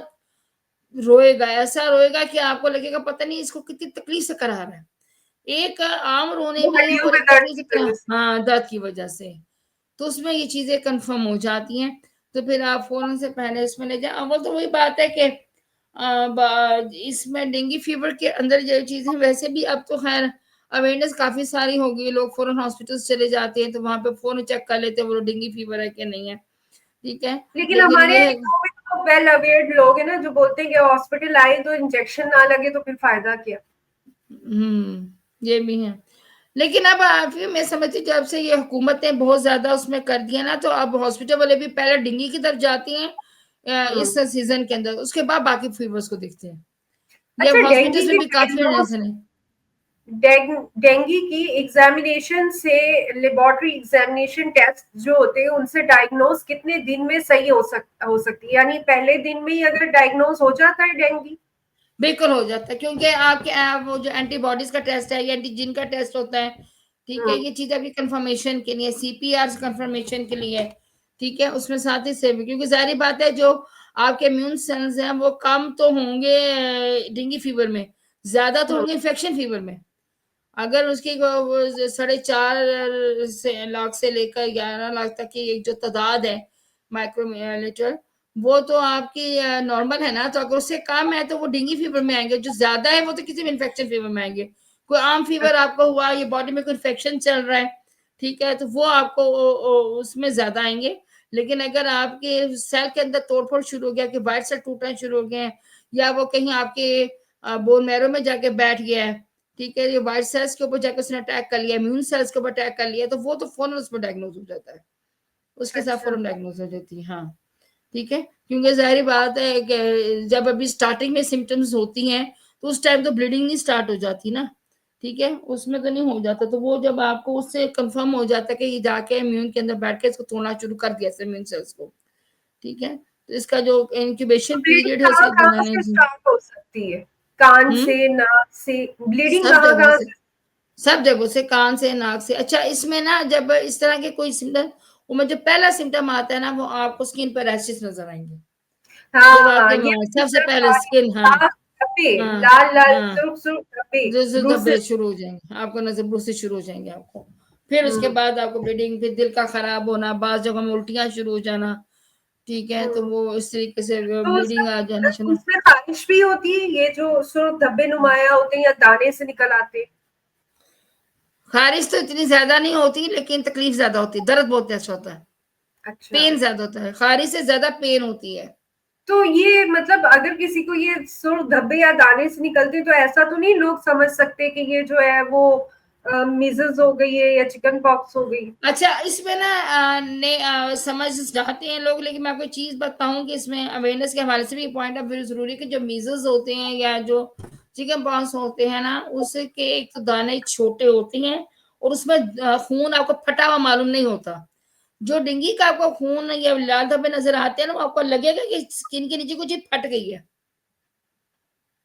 रोएगा, ऐसा रोएगा कि आपको लगेगा पता नहीं इसको कितनी तकलीफ से करा रहा है। एक आम रोने वो में हड्डियों और में एक दर्द तकलीफ की से, वजह से। हाँ, दर्द की वजह से, तो उसमें ये चीजें कंफर्म हो जाती हैं। तो फिर आप फौरन से पहले इसमें ले जाए। अव्वल तो वही बात है कि इसमें डेंगू फीवर के अंदर जो चीजें, वैसे भी अब तो खैर अवेयरनेस काफी सारी हो गई, लोग फौरन हॉस्पिटल चले जाते हैं, तो वहां पे फौरन चेक कर लेते हैं वो डेंगू फीवर है कि नहीं है। ठीक है, लेकिन लेकिन हमारे ये है, जो भी तो वेल अवेयर्ड लोग हैं ना जो बोलते हैं कि हॉस्पिटल आए तो इंजेक्शन ना लगे तो फिर फायदा क्या। ये भी है। लेकिन अब फिर मैं समझती हूँ जब से ये हुकूमत ने बहुत ज्यादा उसमें कर दिया ना, तो अब हॉस्पिटल वाले भी पहले डेंगू की तरफ जाती हैं इस सीजन के अंदर, उसके बाद बाकी फीवर्स को देखते हैं। ये अच्छा, डेंगू हॉस्पिटल्स में की भी काफी डायग्नोस रीजन है। डेंगू की एग्जामिनेशन से, लेबोरेटरी एग्जामिनेशन टेस्ट जो होते हैं उनसे डायग्नोज कितने दिन में सही हो सकती है, यानी पहले दिन में ही अगर डायग्नोज हो जाता है डेंगू? बिल्कुल हो जाता है, क्योंकि आपके वो जो एंटीबॉडीज का टेस्ट है या एंटीजन का टेस्ट होता है, ठीक है, ये चीज आपकी कंफर्मेशन के लिए, सीपीआर कंफर्मेशन के लिए, ठीक है, उसमें साथ ही से क्योंकि जाहिर बात है जो आपके इम्यून सेल्स हैं वो कम तो होंगे डेंगू फीवर में, ज्यादा तो होंगे इन्फेक्शन फीवर में। अगर उसकी 4.5 लाख से लेकर 11 लाख तक की एक जो तादाद है माइक्रोमीटर, वो तो आपकी नॉर्मल है ना, तो अगर उससे कम है तो वो डेंगू फीवर में आएंगे, जो ज्यादा है वो तो किसी भी इन्फेक्शन फीवर में आएंगे। कोई आम फीवर आपको हुआ, ये बॉडी में कोई इन्फेक्शन चल रहा है, ठीक है, तो वो आपको उसमें ज्यादा आएंगे। लेकिन अगर आपके सेल के अंदर तोड़फोड़ शुरू हो गया कि व्हाइट सेल टूटना शुरू हो गए हैं, या वो कहीं आपके बोन मैरो में जाके बैठ गया है, ठीक है, ये व्हाइट सेल्स के ऊपर जाकर उसने अटैक कर लिया, इम्यून सेल्स के ऊपर अटैक कर लिया, तो वो तो फौरन उसमें डायग्नोज हो जाता है, उसके साथ फौरन डायग्नोज हो जाती है। हाँ, ठीक है, क्योंकि जाहिर बात है कि जब अभी स्टार्टिंग में सिम्टम्स होती हैं तो उस टाइम तो ब्लीडिंग नहीं स्टार्ट हो जाती ना, ठीक है, उसमें तो नहीं हो जाता, तो वो जब आपको उससे कंफर्म हो जाता है कि ये जाके इम्यून के अंदर बैठ के इसको तोड़ना शुरू कर दिया इम्यून सेल्स को, ठीक है, तो इसका जो इंक्यूबेशन ब्लीडिंग पीरियड है कहाँ उसका कहाँ बनाने से स्टार्ट हो सकती है? कान से, नाक से? ब्लीडिंग सब कहाँ जगहों कहाँ से, से? सब जगहों से, कान से, नाक से। अच्छा, इसमें ना जब इस तरह के कोई सिम्टम, वो जो पहला सिम्टम आता है ना, वो आपको स्किन पर रैशेस नजर आएंगे, जब हाँ, आपके ये सबसे पहले स्किन, हाँ, लाल धब्बे, हाँ, लाल लाल हाँ, सुर्ख सुर्ख धब्बे, जैसे धब्बे ब्रूसेस। शुरू हो जाएंगे आपको, नजर ब्रूसेस शुरू हो जाएंगे आपको, फिर उसके बाद आपको ब्लीडिंग, फिर दिल का खराब होना, बाज जगह में उल्टियां शुरू हो जाना, ठीक है, तो वो इस तरीके से तो ब्लीडिंग आ जाना शुरू। उसमें खारिश भी होती है, ये जो सुर्ख धब्बे नुमाया होते हैं या दाने से निकल आते हैं? खारिश तो इतनी ज्यादा नहीं होती, लेकिन तकलीफ ज्यादा होती है, दर्द बहुत तेज होता है, अच्छा, पेन ज्यादा होता है, खारिश से ज्यादा पेन होती है। तो ये मतलब अगर किसी को ये सुर्ख धब्बे या दाने से निकलते हैं, तो ऐसा तो नहीं लोग समझ सकते कि ये जो है वो मीजल्स हो गई है या चिकन पॉक्स हो गई? अच्छा, इसमें ना समझ जाते हैं लोग, लेकिन मैं आपको एक चीज बताऊं कि इसमें अवेयरनेस के हवाले से भी पॉइंट ऑफ व्यू जरूरी है कि जो मीजल्स होते हैं या जो चिकन पॉक्स होते हैं ना, उसके एक तो दाने छोटे होते हैं, और उसमें खून आपको फटा हुआ मालूम नहीं होता। जो डेंगू का आपको खून या लाल धब्बे नजर आते हैं ना, वो आपको लगेगा कि स्किन के नीचे कुछ चीज फट गई है।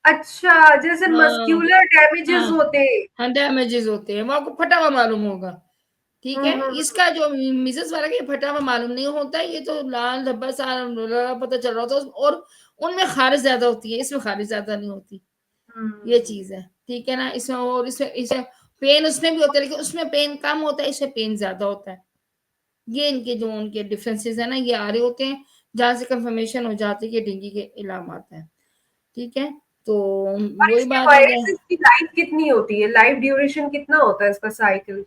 अच्छा, जैसे हाँ, मस्क्यूलर डैमेजेस हाँ, होते हैं। हाँ, डैमेजेस होते हैं, वो आपको फटा हुआ मालूम होगा, ठीक है। हम्म। इसका जो मिसेस वाला का फटा हुआ मालूम नहीं होता, ये तो लाल धब्बा सा पता चल रहा था, और उनमें खारिश ज्यादा होती है, इसमें खारिश ज्यादा नहीं होती, ये चीज है, ठीक है ना। इसमें और इसमें पेन उसमें भी होता है, लेकिन उसमें पेन कम होता है, इसमें पेन ज्यादा होता है। ये इनके जो उनके डिफरेंसेस है ना, ये आ रहे होते हैं, जहां से कंफर्मेशन हो जाती है कि डेंगू के इलामात है, ठीक है। तो और वही इसके बात आ जाए। वायरसेस की लाइफ कितनी होती है? लाइफ ड्यूरेशन कितना होता है इसका साइकिल?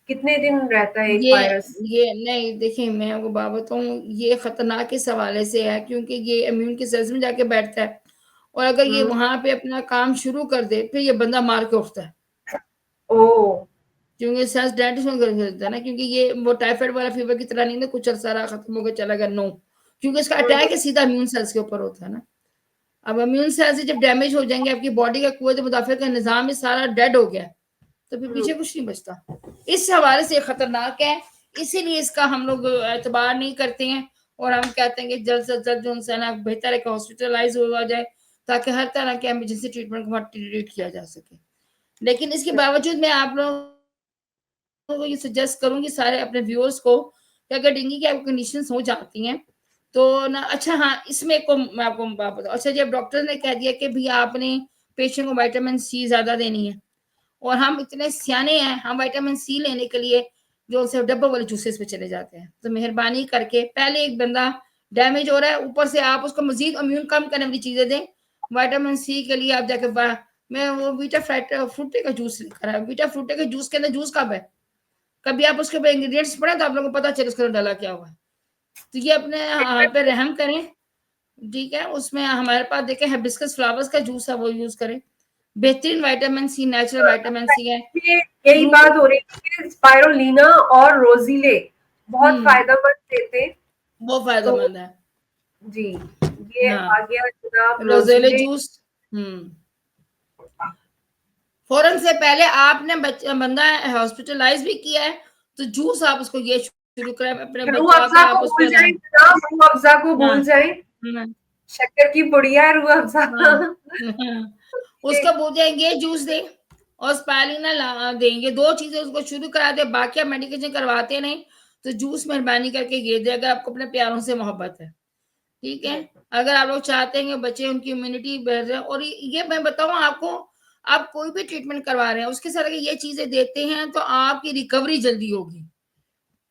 कितने दिन रहता है एक ये वायरस? ये नहीं, देखिए मैं आपको बात बताऊं, ये खतरनाक इस हवाले से है क्योंकि ये इम्यून के सेल्स में जाके बैठता है, और अगर ये हम्म। वहां पे अपना काम शुरू कर दे, फिर ये बंदा मार के उठता है, ओ। क्योंकि सेल्स डेड में कर देता है ना, क्योंकि ये वो टाइफाइड वाला फीवर की तरह नहीं ना, कुछ अरसा रहा खत्म हो गया चला गया, नो, क्योंकि इसका अटैक है सीधा इम्यून सेल्स के ऊपर होता है ना। अब इम्यून सेल्स जब डैमेज हो जाएंगे, आपकी बॉडी का कुव्वत मुदाफिया का निजाम ही सारा डेड हो गया, तो फिर पीछे कुछ नहीं बचता। इस हवाले से खतरनाक है, इसीलिए इसका हम लोग एतबार नहीं करते हैं, और हम कहते हैं कि जल्द से जल्द जो इंसान है बेहतर है कि हॉस्पिटलाइज हुआ जाए, ताकि हर तरह के इमरजेंसी ट्रीटमेंट को ट्रीट किया जा सके। लेकिन इसके बावजूद मैं आप लोगों को ये सजेस्ट करूंगी, सारे अपने व्यूअर्स को, कि अगर डेंगू की आपको कंडीशन हो जाती हैं तो ना, अच्छा हाँ, इसमें को मैं आपको बात बताऊँ, अच्छा जब डॉक्टर ने कह दिया कि भैया आपने पेशेंट को विटामिन सी ज्यादा देनी है, और हम इतने सियाने हैं, हम विटामिन सी लेने के लिए जो से डब्बे वाले जूसेस पे चले जाते हैं, तो मेहरबानी करके पहले एक बंदा डैमेज हो रहा है, ऊपर से आप उसको मजीद इम्यून कम करने वाली चीजें दें। विटामिन सी के लिए आप जाके मैं वो बीटा फ्रूटे का जूस लेकर आया, बीटा फ्रूटे के जूस के अंदर जूस कब है, कभी आप उसके ऊपर इंग्रेडिएंट्स पढ़े तो आप लोगों को पता चले उसके अंदर डाला क्या हुआ है। तो ये अपने हाथ पे रहम करें, ठीक है। उसमें हमारे पास देखें हिबिस्कस फ्लावर्स का जूस है, वो यूज करें, बेहतरीन vitamin C, natural vitamin C है। ये यही रूट बात हो रही है कि स्पाइरुलिना और रोजीले बहुत फायदेमंद देते हैं। वो तो फायदेमंद है। जी, ये हाँ, आ गया जनाब रोजेले रोजीले। जूस, हम्म फौरन से पहले आपने बंदा हॉस्पिटलाइज भी किया है तो जूस आप उसको ये शुरू करें, अपने रूह बच्चा अफ़ज़ा का आप को भूल उसमें जाएं जनाब, रूह अफ़ज़ा को भूल हाँ जाएं, हाँ शक्कर की पुड़िया है रूह अफ़ज़ा। हाँ हाँ। उसको बोलेंगे जूस दे और स्पालिना ला देंगे, 2 चीजें उसको शुरू करा दे, बाकी आप मेडिकेशन करवाते नहीं तो जूस मेहरबानी करके ये दे, अगर आपको अपने प्यारों से मोहब्बत है, ठीक है। अगर आप लोग चाहते हैं कि बच्चे उनकी इम्यूनिटी बढ़ जाए, और ये मैं बताऊं आपको, आप कोई भी ट्रीटमेंट करवा रहे हैं उसके साथ अगर ये चीजें देते हैं तो आपकी रिकवरी जल्दी होगी।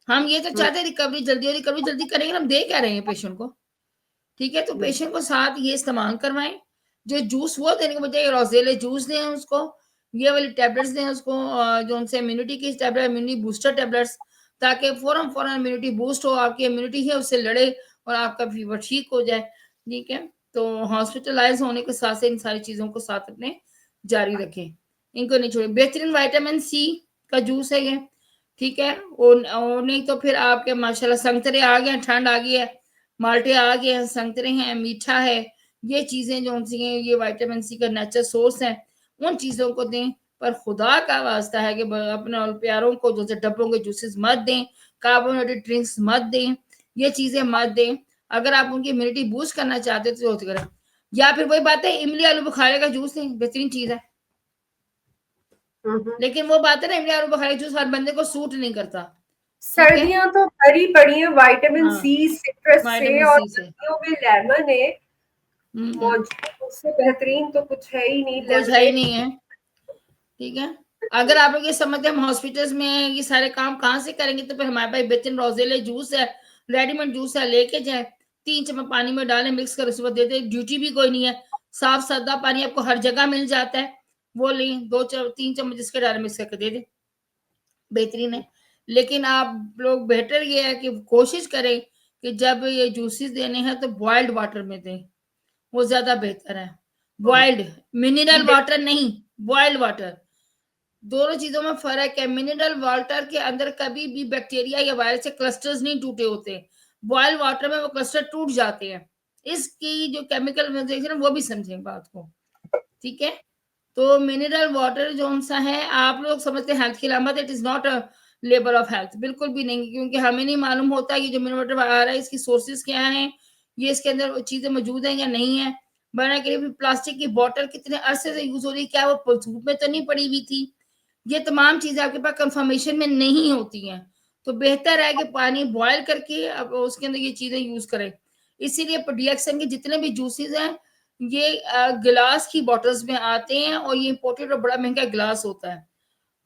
हम ये तो चाहते हैं रिकवरी जल्दी, और रिकवरी जल्दी करेंगे, हम दे क्या रहे हैं पेशेंट को, ठीक है। तो पेशेंट को साथ ये इस्तेमाल करवाएं, जो जूस वो देने के बजाय रोजेले जूस दें उसको, ये वाली टैबलेट्स दें उसको, जो उनसे इम्यूनिटी की टैबलेट, इम्यूनिटी बूस्टर टैबलेट्स, ताकि फौरन फौरन इम्यूनिटी बूस्ट हो, आपकी इम्यूनिटी है उससे लड़े और आपका फीवर ठीक हो जाए, ठीक है। तो हॉस्पिटलाइज होने के साथ से इन सारी चीजों को साथ अपने जारी रखें, इनको नहीं छोड़ें। बेहतरीन विटामिन सी का जूस है ये, ठीक है। और नहीं तो फिर आपके माशाल्लाह संतरे आ गए, ठंड आ गई है, माल्टे आ गए हैं, संतरे हैं, मीठा है, ये चीजें जो सी हैं ये विटामिन सी का नेचुरल सोर्स है, उन चीजों को दें। पर खुदा का वास्ता है कि अपने प्यारों को जो डब्बों के जूसेस मत दें, कार्बोनेटेड ड्रिंक्स मत दें, ये चीजें मत दें। अगर आप उनकी इम्यूनिटी बूस्ट करना चाहते हो तो करें, या फिर वही बात है इमली आलू बुखारे का जूस है, बेहतरीन चीज है। लेकिन वो बात है ना, इमली आलू बुखारे जूस हर बंदे को सूट नहीं करता, ठीक है। सर्दियां तो भरी पड़ी है विटामिन हाँ सी सिट्रस से, विटामिन और सी से सर्दियों में लेमन है हम्म, मौजूद, उससे बेहतरीन तो कुछ है ही नहीं कुछ है ही लेमनेड। नहीं है, ठीक है। अगर आप लोग ये समझते हैं हम हॉस्पिटल्स में ये सारे काम कहाँ से करेंगे, तो फिर हमारे पास बेहतरीन रोजेले जूस है, रेडीमेड जूस है, लेके जाए, 3 चम्मच पानी में डालें, मिक्स कर सुबह दे दे, ड्यूटी भी कोई नहीं है, साफ सादा पानी आपको हर जगह मिल जाता है, वो लें 3 चम्मच इसके डालें, मिक्स करके दे दें, बेहतरीन है। लेकिन आप लोग बेहतर ये है कि कोशिश करें कि जब ये जूसेस देने हैं तो बॉइल्ड वाटर में दें, वो ज्यादा बेहतर है। बॉइल्ड, मिनरल वाटर नहीं, बॉइल्ड वाटर, दोनों चीजों में फर्क है। मिनरल वाटर के अंदर कभी भी बैक्टीरिया या वायरस के क्लस्टर्स नहीं टूटे होते, बॉयल वाटर में वो क्लस्टर टूट जाते हैं। इसकी जो केमिकल है वो भी समझें बात को, ठीक है। तो मिनरल वाटर जो सा है, आप लोग समझते हैं हेल्थ की अलामत, it is not a labour of health, बिल्कुल भी नहीं, क्योंकि हमें नहीं मालूम होता कि जो मिनरल वाटर आ रहा है इसकी सोर्सेज क्या है, ये इसके अंदर चीजें मौजूद हैं या नहीं है। बना के प्लास्टिक की बोतल कितने अरसे से यूज हो रही है, क्या वो धूप में तो नहीं पड़ी हुई थी, ये तमाम चीजें आपके पास कंफर्मेशन में नहीं होती हैं। तो बेहतर है कि पानी बॉयल करके अब उसके अंदर ये चीजें यूज करें। इसीलिए डीएक्सन के जितने भी जूसेस हैं ये गिलास की बॉटल्स में आते हैं, और ये इम्पोर्टेड और बड़ा महंगा गिलास होता है,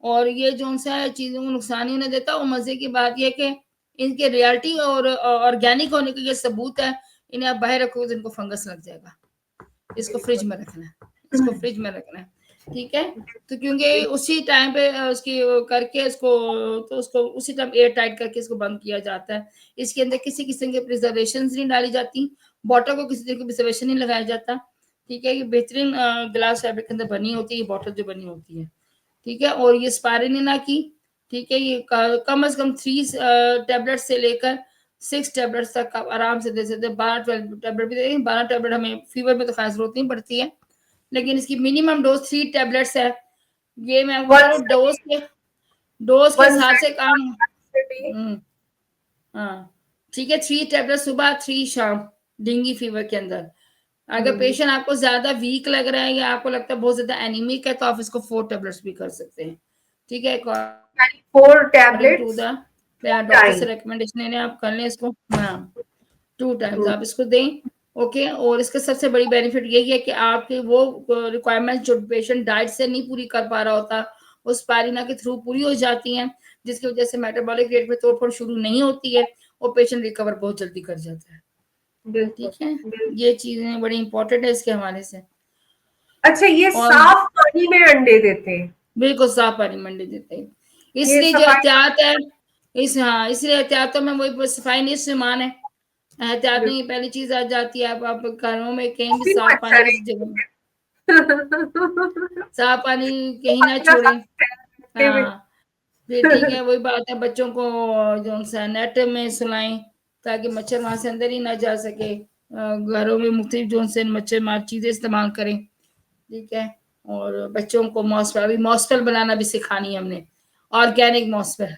और ये जो सा चीजों को नुकसान ही उन्हें देता है। और मजे की बात यह कि इनके रियलिटी और ऑर्गेनिक होने के ये सबूत है। इन्हें आप बाहर रखोगे तो इनको फंगस लग जाएगा, इसको फ्रिज में रखना है, इसको फ्रिज में रखना है, ठीक है। तो क्योंकि उसी टाइम पे उसकी करके इसको, तो उसको उसी टाइम एयर टाइट करके इसको बंद किया जाता है। इसके अंदर किसी किस्म के प्रिजर्वेशन नहीं डाली जाती, बॉटल को किसी तरह की प्रिजर्वेशन नहीं लगाया जाता, ठीक है। ये बेहतरीन ग्लास फैब्रिक के अंदर बनी होती है, ये बॉटल जो बनी होती है, ठीक है। और ये स्पायरुलिना की, ठीक है, ये कम से कम 3 टैबलेट से लेकर 6 टैबलेट्स तक आप आराम से दे सकते हैं। 12 टैबलेट भी देंगे, 12 टैबलेट हमें फीवर में तो खास जरूरत नहीं पड़ती है, लेकिन इसकी मिनिमम डोज 3 टैबलेट्स है। ये मैं बता रहा हूँ डोज के हिसाब से काम। हाँ, ठीक है, 3 टैबलेट सुबह, 3 शाम, डेंगू फीवर के अंदर। अगर पेशेंट आपको ज्यादा वीक लग रहा है या आपको लगता है बहुत ज्यादा एनीमिक है तो आप इसको 4 टैबलेट्स भी कर सकते हैं, ठीक है। 4 according to tablets the doctor से रिकमेंडेशन लेने आप कर लें इसको, हाँ 2 टाइम्स आप इसको दें, ओके। और इसका सबसे बड़ी बेनिफिट यही है कि आपके वो रिक्वायरमेंट जो पेशेंट डाइट से नहीं पूरी कर पा रहा होता, वो स्पायरुलिना के थ्रू पूरी हो जाती हैं, जिसकी वजह से मेटाबॉलिक रेट में तोड़फोड़ शुरू नहीं होती है और पेशेंट रिकवर बहुत जल्दी कर जाता है, ठीक है। ये चीजें बड़ी इंपॉर्टेंट है इसके हवाले से। अच्छा, ये और साफ पानी में अंडे देते हैं, बिल्कुल साफ पानी मंडी देते हैं, ये इसलिए जो सफाई एहतियात है हाँ इसलिए एहतियातों में वही सफाई नहीं सामान है, एहतियात में ये पहली चीज आ जाती है। आप घरों में कहीं भी भी साफ पानी मच्छर किसी जगह, है। साफ पानी कहीं ना छोड़े, हाँ फिर ठीक है। वही बात है, बच्चों को जो सा नेट में सुलाएं ताकि मच्छर वहां से अंदर ही ना जा सके। घरों में मुख्तलिफ जो से मच्छर मार चीजें इस्तेमाल करें, ठीक है। और बच्चों को मॉस्फेल, अभी मॉस्फेल बनाना भी सिखानी है हमने, ऑर्गेनिक मॉस्फेल।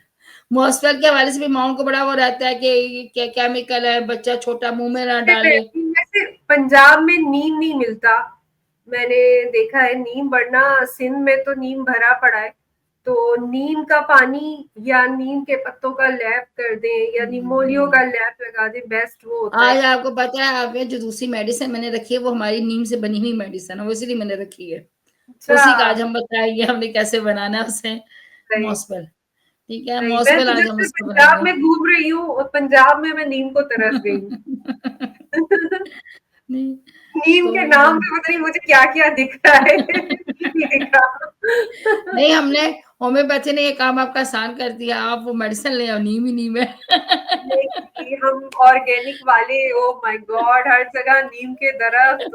मॉस्फेल के हवाले से भी माओ को बड़ा वो रहता है कि क्या केमिकल है, बच्चा छोटा मुंह में ना डाले। वैसे पंजाब में नीम नहीं मिलता, मैंने देखा है नीम, वरना सिंध में तो नीम भरा पड़ा है। तो नीम का पानी या नीम के पत्तों का लेप कर दें या निमोलियो का लेप लगा दें, बेस्ट वो होता आज है। आपको पता है, आपने जो दूसरी मेडिसिन मैंने रखी है वो हमारी नीम से बनी हुई मेडिसिन है, वो इसलिए मैंने रखी है। उसी का आज हम बताएंगे हमने कैसे बनाना है उसे, सही मॉस्फेल। ठीक है, सही। मैं मॉस्फेल तो आज जब हम से उसको पंजाब बनाएंगे। में घूम रही हूँ और पंजाब में मैं नीम को तरस गई हूँ। नहीं, नीम के नाम पे पता नहीं मुझे क्या क्या दिख रहा है। नीम ही दिख रहा। नहीं, हमने होम्योपैथी ने ये काम आपका आसान कर दिया, आप वो मेडिसिन ले आओ, नीम ही नीम है। नहीं, हम ऑर्गेनिक वाले, ओ माय गॉड, हर जगह नीम के दरख्त।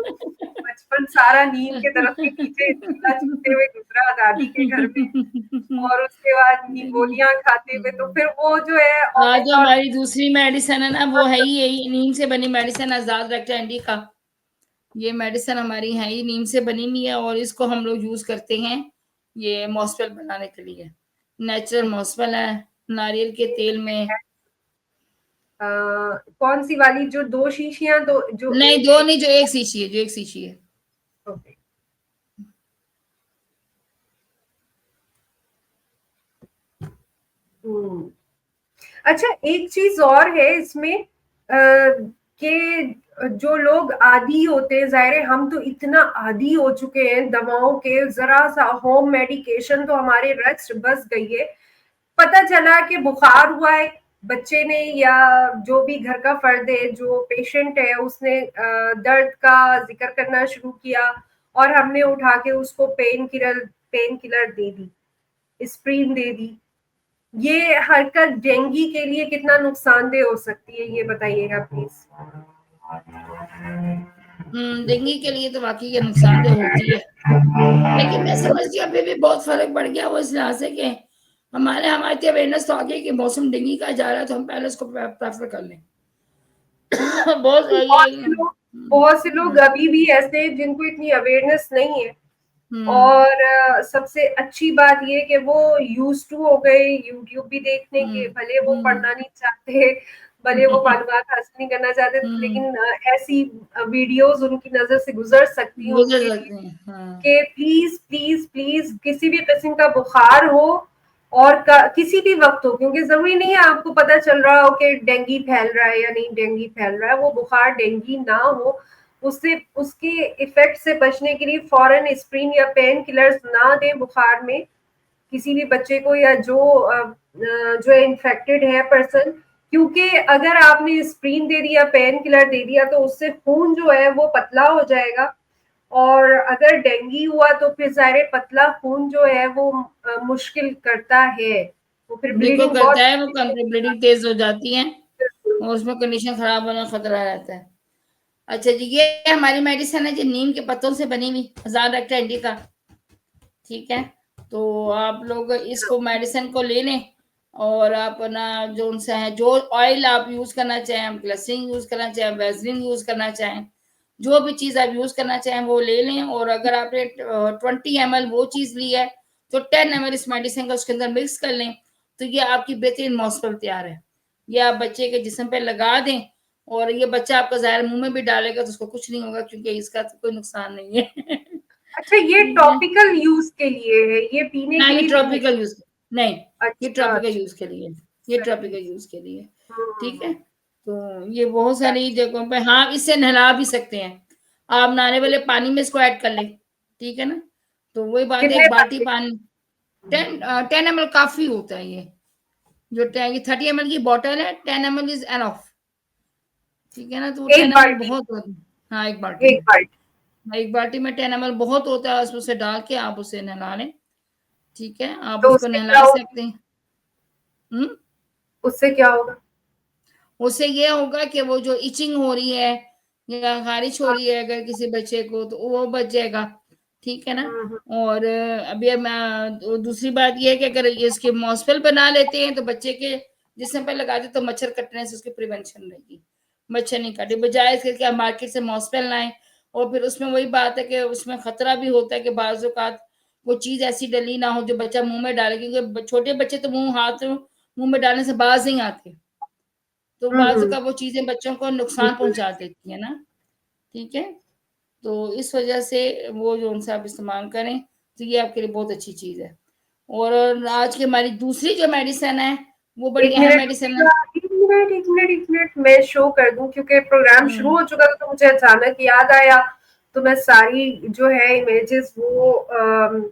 बचपन सारा नीम के दरख्त के नीचे झूला झूलते हुए गुजरा दादी के घर में, और उसके बाद निमोलिया खाते हुए। तो फिर वो जो है आज जो ओमिक्रॉन। हमारी दूसरी मेडिसिन है ना, वो है ही यही नीम से बनी मेडिसिन, आजाद रक्त एंडी का। ये मेडिसिन हमारी है ही नीम से बनी हुई है, और इसको हम लोग यूज करते हैं ये मॉस्फेल बनाने के लिए। नेचुरल मॉस्फेल है, नारियल के तेल में। कौन सी वाली, जो 2 शीशियां, दो जो नहीं, एक दो शीशी? नहीं, जो एक शीशी है, जो एक शीशी है। ओके। हम्म। अच्छा, एक चीज और है इसमें, कि जो लोग आदी होते हैं, जाहिर है हम तो इतना आदी हो चुके हैं दवाओं के, जरा सा होम मेडिकेशन तो हमारे रच बस गई है। पता चला कि बुखार हुआ है बच्चे ने, या जो भी घर का फर्द है, जो पेशेंट है, उसने दर्द का जिक्र करना शुरू किया, और हमने उठा के उसको पेन किलर दे दी, एस्प्रिन दे दी। ये हरकत डेंगू के लिए कितना नुकसानदेह हो सकती है, ये बताइएगा प्लीज। डेंगू के लिए तो वाकई ये नुकसानदेह होती है, लेकिन मैं समझती हूँ अभी भी बहुत फर्क पड़ गया वो इस लिहाज से कि हमारी अवेयरनेस तो आ गई कि मौसम डेंगू का जा रहा है, तो हम पहले उसको प्रेफर कर लें। बहुत ये बहुत से लोग अभी भी ऐसे हैं जिनको इतनी अवेयरनेस नहीं है। हम्म, और सबसे अच्छी बात ये कि वो यूज टू हो गए यूट्यूब भी देखने के, भले वो पढ़ना नहीं चाहते, भले वो मालूमात हासिल नहीं करना चाहते, लेकिन ऐसी वीडियोस उनकी नजर से गुजर सकती हैं गुजर उनके लिए, सकते हैं, हाँ। कि प्लीज प्लीज प्लीज किसी भी किस्म का बुखार हो, और किसी भी वक्त हो, क्योंकि जरूरी नहीं है आपको पता चल रहा हो कि डेंगू फैल रहा है या नहीं डेंगू फैल रहा है, वो बुखार डेंगू ना हो, उससे उसके इफेक्ट से बचने के लिए फौरन एस्प्रिन या पेन किलर्स ना दें बुखार में किसी भी बच्चे को, या जो इन्फेक्टेड है पर्सन। क्योंकि अगर आपने एस्प्रिन दे दिया, पेन किलर दे दिया, तो उससे खून जो है वो पतला हो जाएगा, और अगर डेंगू हुआ तो फिर ज़ाहिर पतला खून जो है वो मुश्किल करता है, वो फिर बिल्कुल ब्लीडिंग बहुत करता है, वो ब्लीडिंग तेज हो जाती है और उसमें कंडीशन खराब होने का खतरा रहता है। अच्छा जी, ये हमारी मेडिसिन है जो नीम के पत्तों से बनी हुई, आजाद रक्त एंडी का। ठीक है, तो आप लोग इसको मेडिसिन को ले लें, और अपना जो उनसे है, जो ऑयल आप यूज करना चाहें, ग्लिसरीन यूज करना चाहें, वैसलीन यूज करना चाहें, जो भी चीज आप यूज करना चाहें वो ले लें। और अगर आपने 20 ml वो चीज ली है, तो 10 ml इस मेडिसिन का उसके अंदर मिक्स कर लें, तो ये आपकी बेहतरीन मॉस्फेल तैयार है। ये आप बच्चे के जिस्म पे लगा दें, और ये बच्चा आपका ज़ाहिर मुंह में भी डालेगा तो उसको कुछ नहीं होगा, क्योंकि इसका तो कोई नुकसान नहीं है। अच्छा, ये ठीक है, टॉपिकल यूज के लिए है, ये पीने ना के ये लिए नहीं है? ट्रॉपिकल यूज नहीं, ये अच्छा ट्रॉपिकल अच्छा। यूज के लिए, ये ट्रॉपिकल यूज के लिए। ठीक है, हम्म। तो ये बहुत सारी जगहों पे, हाँ, इससे नहला भी सकते हैं आप, नहाने वाले पानी में इसको ऐड कर लें। ठीक है ना, तो वही बात है, कितने एक बाल्टी बच्चे? पानी, 10 ml काफी होता है। ये जो 30 ml की बॉटल है, 10 ml इज एनफ। ठीक है ना, तो एक 10 ml बाल्टी? बहुत होता है। हाँ, एक बाल्टी एक में, बाल्टी? हाँ, एक बाल्टी में 10 ml बहुत होता है, उसमें से डाल के आप उसे नहला लें। ठीक है, आप तो उसको उससे नहला क्या होगा? सकते हैं। हम्म, उससे क्या होगा? उससे ये होगा कि वो जो इचिंग हो रही है या खारिश हो हाँ, रही है अगर किसी बच्चे को, तो वो बच जाएगा। ठीक है ना, हम्म। और अभी मैं दूसरी बात ये है कि अगर ये इसके मॉस्फेल बना लेते हैं तो बच्चे के जिस्म पे लगा दे तो मच्छर कटने से उसकी प्रिवेंशन रहेगी, मच्छर नहीं काटे। बजाय इसके कि आप मार्केट से मॉस्फेल लाएं और फिर उसमें वही बात है कि उसमें खतरा भी होता है कि बाज़ औक़ात वो चीज़ ऐसी डली ना हो जो बच्चा मुँह में डाले, क्योंकि छोटे बच्चे तो हाथ मुँह में डालने से बाज़ नहीं आते। तो बाज़ हम्म। औक़ात वो चीज़ें बच्चों को नुकसान बिल्कुल। पहुँचा देती है ना, ठीक है? तो इस वज़ह से वो जो-सा आप इस्तेमाल करें, तो ये आपके लिए बहुत अच्छी चीज़ है। और आज की हमारी दूसरी जो मेडिसिन है, वो बड़ी एक अहम मिनट मेडिसिन है। रुकिएगा, एक मिनट मैं शो कर दूं, क्योंकि प्रोग्राम शुरू हुँ, हो चुका था तो मुझे अचानक याद आया, तो मैं सारी जो है इमेजेस वो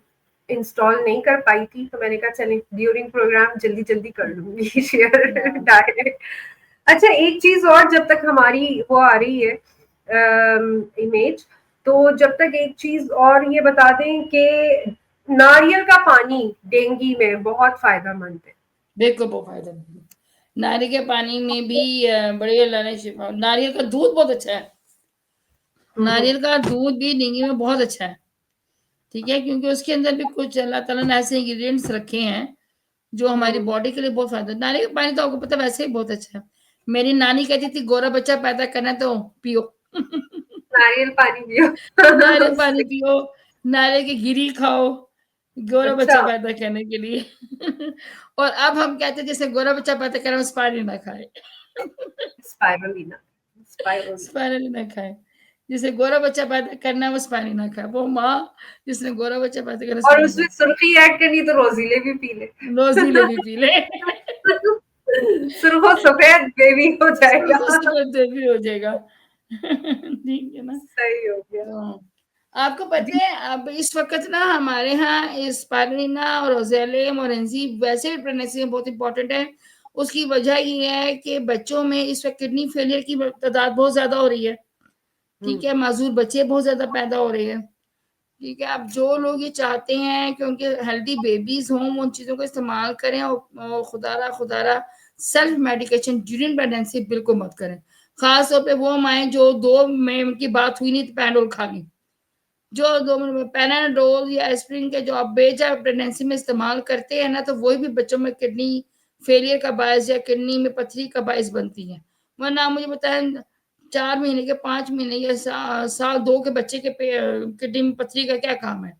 इंस्टॉल नहीं कर पाई थी, तो मैंने कहा चलें ड्यूरिंग प्रोग्राम जल्दी जल्दी कर लूंगी शेयर हाँ, डायरेक्ट। अच्छा, एक चीज और, जब तक हमारी वो आ रही है इमेज, तो जब तक एक चीज और ये बता दें कि नारियल का पानी डेंगू में बहुत फायदेमंद है। बिल्कुल बहुत फ़ायदेमंद है। नारियल के पानी में भी बड़ी अल्लाह ने शिफ़ा, नारियल का दूध बहुत अच्छा है। हम्म। नारियल का दूध भी डेंगू में बहुत अच्छा है, ठीक है? क्योंकि उसके अंदर भी कुछ अल्लाह ताला ने ऐसे इंग्रीडिएंट्स रखे हैं, जो हमारी हम्म। बॉडी के लिए बहुत फ़ायदा, नारियल का पानी तो आपको पता है वैसे ही बहुत अच्छा है। मेरी नानी कहती थी गोरा बच्चा पैदा करना है तो पियो। नारियल पानी पियो। नारियल पानी सही। पियो, नारियल की गिरी खाओ, गोरा अच्छा। बच्चा पैदा करने के लिए। और अब हम कहते हैं जैसे गोरा बच्चा पैदा कर रहा है, वो स्पाइरलिना खाए। स्पाइरुलिना। स्पाइरुलिना। स्पाइरलिना खाए। जिसे गोरा बच्चा पैदा करना है, वो स्पाइरलिना खाए। वो माँ जिसने गोरा बच्चा पैदा करना है, और स्पाइरलिना उसमें खाए। सुर्खी ऐड करनी तो रोजीले भी पी ले। रोज़ीले भी पी ले। सुर्खो सफेद बेबी हो जाएगा। सुबह सुबह जो भी हो जाएगा। ठीक है ना? सही हो गया। तो आपको पता जी। है अब इस वक़्त ना हमारे यहाँ स्पाइरुलिना और रोज़ेलियम और एंज़ी वैसे भी प्रेगनेंसी में बहुत इम्पोर्टेंट है। उसकी वजह ये है कि बच्चों में इस वक़्त किडनी फेलियर की तादाद बहुत ज़्यादा हो रही है, ठीक हम्म। है? माज़ूर बच्चे बहुत ज़्यादा पैदा हो रहे हैं, ठीक है? अब जो लोग ये चाहते हैं कि उनके हेल्दी बेबीज़ हों, वो उन चीज़ों का इस्तेमाल करें और खुदारा सेल्फ मेडिकेशन ड्यूरिंग प्रेगनेंसी बिल्कुल मत करें। ख़ास तौर पे वो माएँ जो 2 में उनकी बात हुई नहीं तो पैराडोल खा ली। जो 2 मिनट में पैराडोल या एस्पिरिन के जो आप बेवजह प्रेगनेंसी में इस्तेमाल करते हैं ना, तो वही भी बच्चों में किडनी फेलियर का बायस या किडनी में पथरी का बायस बनती है। वरना आप मुझे बताएँ 4 महीने के, 5 महीने या साल 2 के बच्चे के किडनी में पथरी का क्या काम है?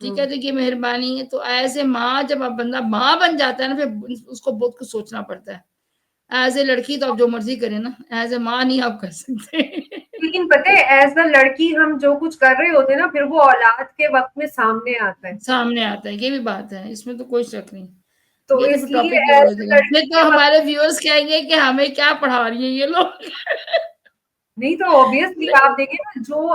ठीक है, हम्म। तो ये मेहरबानी है। तो एज़ ए माँ जब आप बंदा माँ बन जाता है ना, फिर उसको बहुत कुछ सोचना पड़ता है। एज़ ए लड़की तो आप जो मर्ज़ी करें ना, एज़ ए माँ नहीं आप कर सकते। लेकिन पता है, एज अ लड़की हम जो कुछ कर रहे होते हैं ना, फिर वो औलाद के वक्त में सामने आता है। सामने आता है, ये भी बात है, इसमें तो कोई शक नहीं। तो ये तो फिर इसलिए टॉपिक ही अलग हो एज अ जाएगा। फिर लड़की तो के वक्त, हमारे व्यूअर्स कहेंगे कि हमें क्या पढ़ा रही हैं ये लोग। नहीं तो ऑब्वियसली आप देखें ना, जो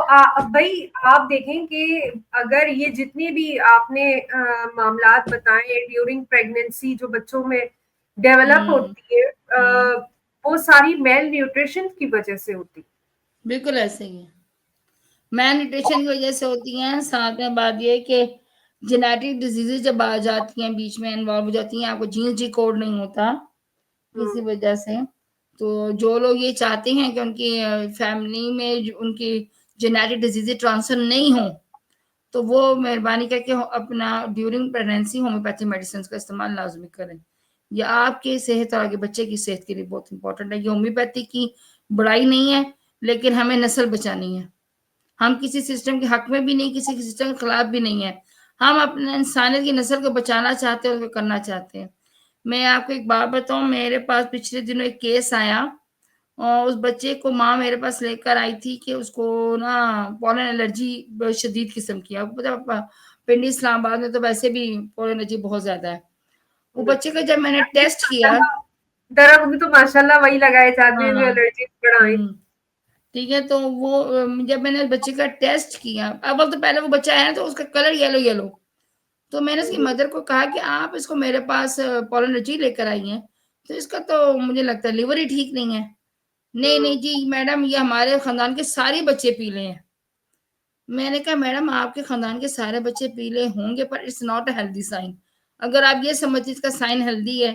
भाई आप देखें कि अगर ये जितने भी आपने मामलात बताए ड्यूरिंग प्रेगनेंसी जो बच्चों में डेवलप हुँ, होती है, हुँ, वो सारी मेल न्यूट्रिशन की वजह से होती है। बिल्कुल ऐसे ही है। मैलन्यूट्रिशन की वजह से होती हैं, साथ में बात ये है कि जेनेटिक डिज़ीज़ेज़ जब आ जाती हैं, बीच में इन्वॉल्व हो जाती हैं, आपको जीन्स डिकोड नहीं होता, किसी हम्म। वजह से। तो जो लोग ये चाहते हैं कि उनकी फैमिली में जो उनकी जेनेटिक डिज़ीज़ेज़ ट्रांसफ़र नहीं हों, तो वो मेहरबानी करके अपना ड्यूरिंग प्रेगनेंसी होम्योपैथी मेडिसिन्स का इस्तेमाल लाज़मी करें। ये आपकी सेहत और आपके बच्चे की सेहत के लिए बहुत इम्पोर्टेंट है। ये होम्योपैथी की बुराई नहीं है, लेकिन हमें नस्ल बचानी है। हम किसी सिस्टम के हक में भी नहीं, किसी के सिस्टम के खिलाफ भी नहीं है। हम अपने इंसानियत की नस्ल को बचाना चाहते हैं और वो करना चाहते हैं। मैं आपको एक बात बताऊँ, मेरे पास पिछले दिनों एक केस आया और उस बच्चे को माँ मेरे पास लेकर आई थी कि उसको ना पॉलन एलर्जी शदीद किस्म की है। आपको पता है पिंडी इस्लामाबाद में तो वैसे भी पॉलन एलर्जी बहुत ज़्यादा है। वो बच्चे का जब मैंने टेस्ट किया। दरअसल में तो माशाल्लाह वही लगाए जाते हैं जो हाँ, एलर्जी बढ़ाएं। हुँ। ठीक है, तो वो जब मैंने उस बच्चे का टेस्ट किया, अव्वल तो पहले वो बच्चा आया ना तो उसका कलर येलो-येलो, तो मैंने उसकी मदर को कहा कि आप इसको मेरे पास पॉलिनरी लेकर आई हैं, तो इसका तो मुझे लगता है लिवर ही ठीक नहीं है। नहीं, हम्म। नहीं जी मैडम, ये हमारे खानदान के सारे बच्चे पीले हैं। मैंने कहा मैडम आपके खानदान के सारे बच्चे पीले होंगे पर it's not a healthy sign. अगर आप ये समझती इसका साइन हेल्दी है,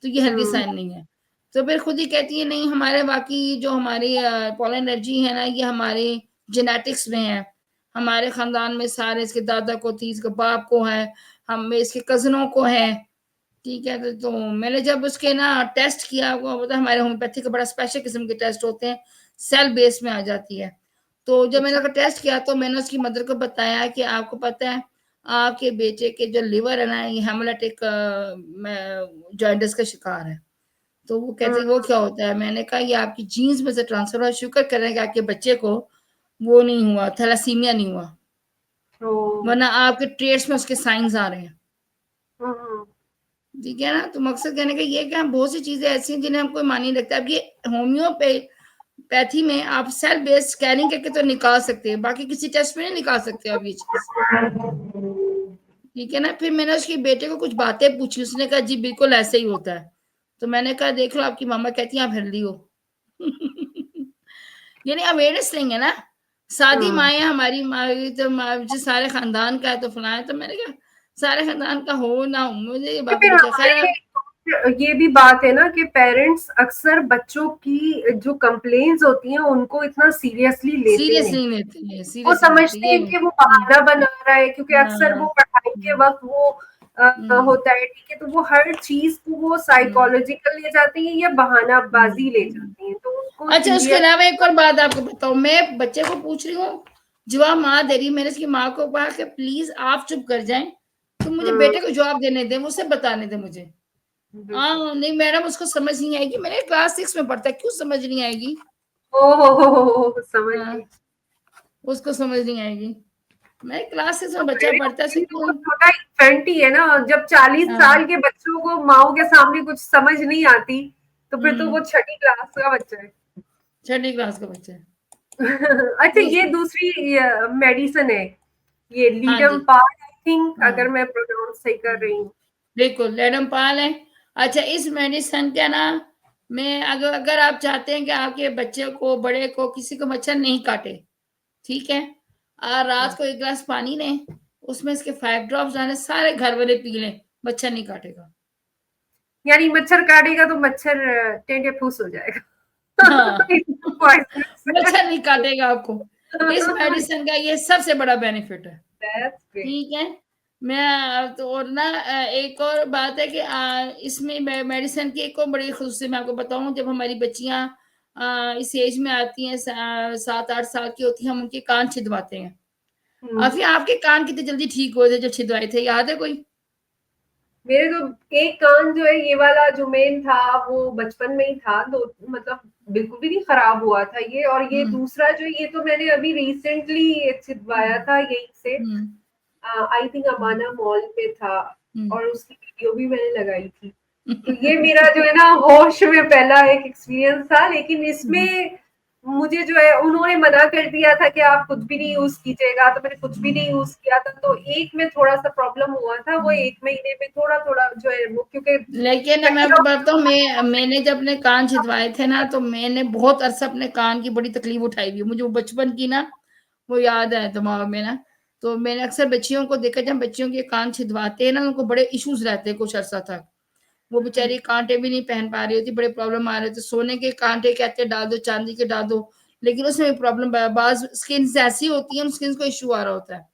तो ये हेल्दी हम्म। साइन नहीं है। तो फिर खुद ही कहती है नहीं हमारे बाकी जो हमारी पॉलन एलर्जी है ना, ये हमारे जेनेटिक्स में है। हमारे खानदान में सारे इसके दादा को थी, इसके बाप को है, हम में इसके कज़िनों को है। ठीक है, तो मैंने जब उसके ना टेस्ट किया, वो पता है हमारे होम्योपैथी का बड़ा स्पेशल किस्म के टेस्ट होते हैं, सेल बेस में आ जाती है। तो जब मैंने अच्छा। उसका टेस्ट किया तो मैंने उसकी मदर को बताया कि आपको पता है आपके बेटे के जो लिवर है ना ये हेमोलिटिक जॉइंटिस का शिकार है। तो वो कहते हैं वो क्या होता है? मैंने कहा ये आपकी जीन्स में से ट्रांसफर हुआ, शुक्र करें कि आपके बच्चे को वो नहीं हुआ, थैलासीमिया नहीं हुआ, तो वरना आपके ट्रेड्स में उसके साइंस आ रहे हैं। हम्म, ठीक है ना? तो मकसद कहने का ये है कि हम बहुत सी चीजें ऐसी हैं जिन्हें हम कोई मान नहीं रखता। अब ये होम्योपैथी में आप सेल बेस्ड स्कैनिंग करके तो निकाल सकते हैं, बाकी किसी टेस्ट में नहीं निकाल सकते आप ये चीज। ठीक है ना? फिर मैंने उसके बेटे को कुछ बातें पूछी, उसने कहा जी बिल्कुल ऐसे ही होता है। तो मैंने कहा देख लो आपकी मामा कहती है आप हेल्दी हो। यानी अवेयरनेस नहीं है ना। सादी हाँ। माए हमारी माँ तो जो सारे खानदान का है तो फलाना है, तो मैंने कहा सारे खानदान का हो ना हो मुझे ये तो बाकी फिर बचा खैर। हमारे ये भी बात है ना कि पेरेंट्स अक्सर बच्चों की जो कंप्लेन्स होती हैं उनको इतना सीरियसली लेते सीरियस नहीं। नहीं लेते हैं, वो सीरियस नहीं लेते समझते ये हैं कि वो बहाना बना रहा है, क्योंकि अक्सर वो हाँ पढ़ाई के वक्त वो हम्म, होता है, ठीक है, तो वो हर चीज को वो हम्म, साइकोलॉजिकल ले जाती हैं या बहानाबाजी ले हम्म। जाती हैं, तो उनको अच्छा उसके सीरियस। अलावा एक और बात आपको बताऊं, मैं बच्चे को पूछ रही हूँ जवाब माँ दे रही, मैंने उसकी माँ को कहा कि प्लीज आप चुप कर जाएं, तो मुझे बेटे को जवाब देने दें, उसे बताने दें मुझे। बिल्कुल। हाँ नहीं मैडम उसको समझ नहीं आएगी, मैंने क्लास 6 में पढ़ता है, क्यों समझ नहीं आएगी? ओह, समझ हाँ गई। उसको समझ नहीं आएगी, मैं क्लास 6 तो में बच्चा मेरे पढ़ता है तो वो स्कूल। छोटा इन्फेंट ही है ना, जब 40 हाँ साल के बच्चों को माओ के सामने कुछ समझ नहीं आती, तो फिर तो हम्म, वो छठी क्लास का बच्चा है। 6ठी क्लास का बच्चा है। अच्छा, तो ये दूसरी मेडिसिन है, ये हाँ ledum ji par, I think, हाँ अगर मैं प्रोनाउंस सही कर रही हूँ। बिल्कुल लेडमपाल है। अच्छा इस मेडिसिन क्या ना, मैं अगर अगर आप चाहते हैं कि आपके बच्चे को बड़े को किसी को मच्छर नहीं काटे, ठीक है, रात को 1 गिलास पानी लें, उसमें इसके 5 ड्रॉप्स डालें, सारे घर वाले पी लें, मच्छर नहीं काटेगा। यानी मच्छर काटेगा तो मच्छर टेंटे फूस हो जाएगा। हाँ Poisonous है। मच्छर नहीं काटेगा आपको। इस मेडिसिन का ये सबसे बड़ा बेनिफिट है। That's great. ठीक है। मैं तो और ना एक और बात है कि इसमें मेडिसिन की एक और बड़ी खुशूसी मैं आपको बताऊं, जब हमारी बच्चियां इस एज में आती हैं 7-8 साल की होती हैं, हम उनके कान छिदवाते हैं। हम्म। अभी आपके कान कितने जल्दी ठीक हुए थे जब छिदवाए थे, याद है कोई? मेरे तो एक कान जो है, ये वाला जो मेन था, वो बचपन में ही था, तो मतलब बिल्कुल भी नहीं खराब हुआ था ये, और ये हम्म दूसरा जो, ये तो मैंने अभी रिसेंटली छिदवाया हम्म था यहीं से, हम्म आई थिंक अमाना मॉल पे था, हम्म और उसकी वीडियो भी मैंने लगाई थी। तो ये मेरा जो है ना होश में पहला एक एक्सपीरियंस था, लेकिन हम्म इसमें मुझे जो है उन्होंने मना कर दिया था कि आप कुछ भी नहीं यूज कीजिएगा, तो मैंने कुछ भी नहीं यूज किया था, तो एक में थोड़ा सा प्रॉब्लम हुआ था, वो हम्म। 1 महीने में थोड़ा थोड़ा जो है वो, क्योंकि लेकिन मैं आपको बताता हूँ, मैंने जब अपने कान छिदवाए थे ना, तो मैंने बहुत अरसा अपने कान की बड़ी तकलीफ उठाई हुई है, मुझे वो बचपन की ना वो याद है दिमाग में ना। तो मैंने अक्सर बच्चियों को देखा, जब बच्चियों के कान छिदवाते हैं ना, उनको बड़े इश्यूज रहते हैं कुछ अरसा तक, वो बेचारी कांटे भी नहीं पहन पा रही होती, बड़े प्रॉब्लम आ रहे थे, सोने के कांटे कहते हैं डाल दो, चांदी के डाल दो, लेकिन उसमें भी प्रॉब्लम, बाज स्किन ऐसी होती है, स्किन को इश्यू आ रहा होता है।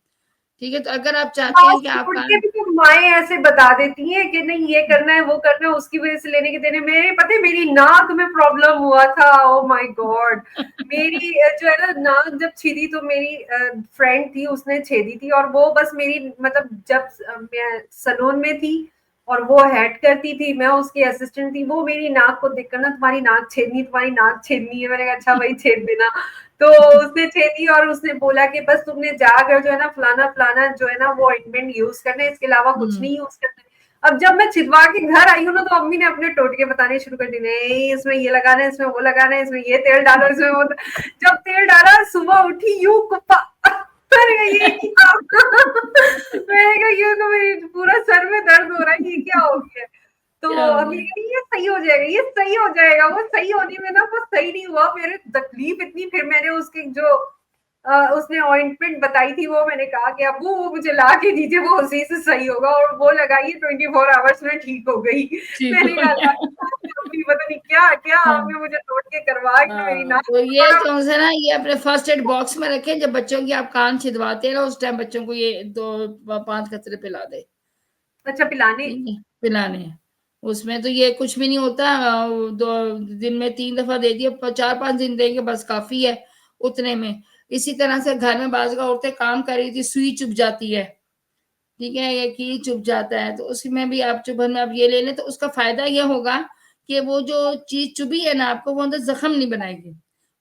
ठीक है, तो अगर आप चाहते हैं कि आप उठ के कान भी तो माएँ ऐसे बता देती हैं कि नहीं ये करना है, वो करना है, उसकी वजह से लेने के देने, मेरे पता है मेरी नाक में प्रॉब्लम हुआ था, ओ माय गॉड। मेरी जो है ना नाक जब छिदी, तो मेरी फ्रेंड थी, उसने छेदी थी, और वो बस मेरी मतलब जब मैं सलोन में थी और वो हेड करती थी, मैं उसकी असिस्टेंट थी, वो मेरी नाक को देखकर ना, तुम्हारी नाक छेदनी है, मैंने कहा अच्छा भाई छेद देना। तो उसने छेदी और उसने बोला कि बस तुमने जाकर जो है ना फलाना फलाना जो है ना वो ऑइंटमेंट यूज करना है, इसके अलावा कुछ हम्म नहीं यूज करना है। अब जब मैं छिदवा के घर आई हूँ ना, तो अम्मी ने अपने टोटके बताने शुरू कर दिए, नहीं इसमें ये लगाना है, इसमें वो लगाना है, इसमें ये तेल डालो, इसमें वो। जब तेल डाला, सुबह उठी यूं कुप्पा, मैंने कहा ये क्या। मैंने कहा ये तो मेरी पूरा सर में दर्द हो रहा है, ये क्या हो गया। तो क्या हो अम्मी गया? ने कहा ये सही हो जाएगा, ये सही हो जाएगा, वो सही होने में ना वो सही नहीं हुआ, मेरे तकलीफ इतनी, फिर मैंने उसके जो उसने ऑइंटमेंट बताई थी, वो मैंने कहा कि अबू वो मुझे ला के दीजिए, वो उसी से सही होगा, और वो लगाइए 24 आवर्स में ठीक हो गई। ठीक मैंने हो कहा गया। अम्मी पता नहीं क्या क्या हाँ आपने मुझे तोड़ के करवा के मेरी हाँ, नाक तो ये बड़ा। जो है ना, ये अपने फर्स्ट एड बॉक्स में रखें, जब बच्चों की आप कान छिदवाते हैं ना, उस टाइम बच्चों को ये 2-5 कतरे पिला दे। अच्छा, पिलाने। ठीक है, पिलाने हैं। उसमें तो ये कुछ भी नहीं होता, 2 दिन में 3 दफा दे दिए, 4-5 दिन देंगे बस काफी है उतने में। इसी तरह से घर में बाज़ औरतें काम कर रही थी, सुई चुभ जाती है, ठीक है, या कील चुभ जाता है, तो उसमें भी आप चुभन में आप ये ले लें तो उसका फायदा ये होगा कि वो जो चीज चुभी है ना आपको, वो अंदर जख्म नहीं बनाएगी,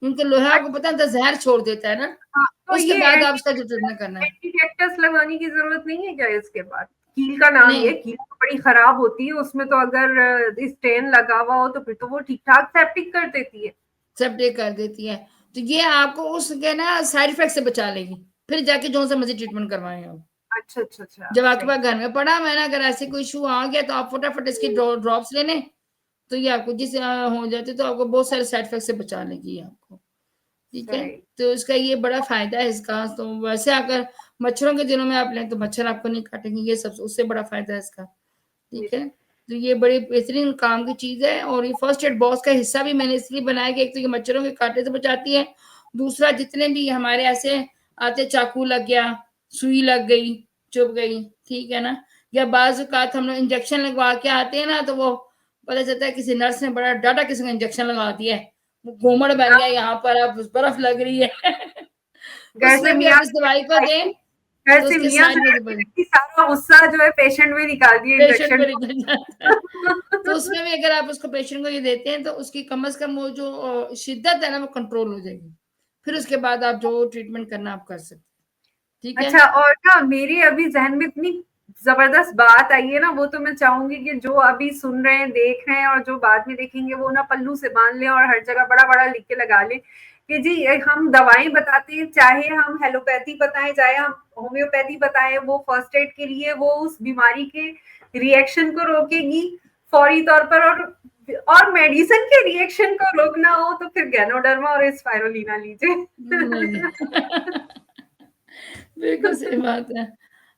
क्योंकि लोहा आपको पता है अंदर जहर छोड़ देता है ना। हाँ, तो उसके ये बाद आप उसका जो ट्रीटमेंट करना है। एंटीटेक्टस लगाने की जरूरत नहीं है क्या इसके बाद? कील का नाम नहीं, ये, कील तो बड़ी खराब होती है, उसमें तो अगर स्टेन लगा हुआ हो तो फिर तो वो ठीक ठाक सेप्टिक कर देती है। सेप्टिक कर देती है, तो ये आपको उसके ना साइड इफेक्ट से बचा लेगी, फिर जाके जो सा मर्जी ट्रीटमेंट करवाएं आप। अच्छा अच्छा अच्छा, जब आपके सही। पास घर में पड़ा हुआ है ना, अगर ऐसे कोई इशू आ गया तो आप फटाफट इसकी ड्रॉप्स ले लें, तो ये आपको जिस हो जाते तो आपको बहुत सारे साइड इफेक्ट से बचा लेगी आपको, ठीक है। सही। तो इसका ये बड़ा फायदा है इसका। तो वैसे अगर मच्छरों के दिनों में आप लें तो मच्छर आपको नहीं काटेंगे, ये सब उससे बड़ा फायदा है इसका, ठीक है। तो ये बड़ी बेहतरीन काम की चीज है, और ये फर्स्ट एड बॉक्स का हिस्सा भी मैंने इसलिए बनाया कि एक तो ये मच्छरों के कांटे से बचाती है, दूसरा जितने भी हमारे ऐसे आते, चाकू लग गया, सुई लग गई, चुभ गई, ठीक है ना, या बाज औकात हम लोग इंजेक्शन लगवा के आते हैं ना, तो वो पता चलता है किसी नर्स ने बड़ा डाटा किसी का इंजेक्शन लगा दिया है, वो घूमड़ बन गया यहाँ पर, अब बर्फ लग रही है घर से उसमें भी मियाँ आप इस दवाई को दें घर तो से उसके मियाँ से साइड में लड़ती लड़ती सारा गुस्सा जो है पेशेंट में निकाल दिया पेशेंट इंजेक्शन पर निकल जाता है। तो उसमें भी अगर आप उसको पेशेंट को ये देते हैं तो उसकी कम से कम वो जो शिद्दत है ना वो कंट्रोल हो जाएगी, फिर उसके बाद आप जो ट्रीटमेंट करना आप कर सकते हैं, ठीक है। अच्छा, और ना मेरे अभी जहन में इतनी जबरदस्त बात आई है ना, वो तो मैं चाहूंगी कि जो अभी सुन रहे हैं, देख रहे हैं और जो बाद में देखेंगे वो ना पल्लू से बांध ले और हर जगह बड़ा बड़ा लिख के लगा ले कि जी हम दवाएं बताते हैं, चाहे हम हेलोपैथी बताएं चाहे हम होम्योपैथी बताएं, वो फर्स्ट एड के लिए वो उस बीमारी के रिएक्शन को रोकेगी फौरी तौर पर, और मेडिसिन के रिएक्शन को रोकना हो तो फिर गैनोडर्मा और स्पाइरुलिना लीजिए। बिल्कुल सही बात है।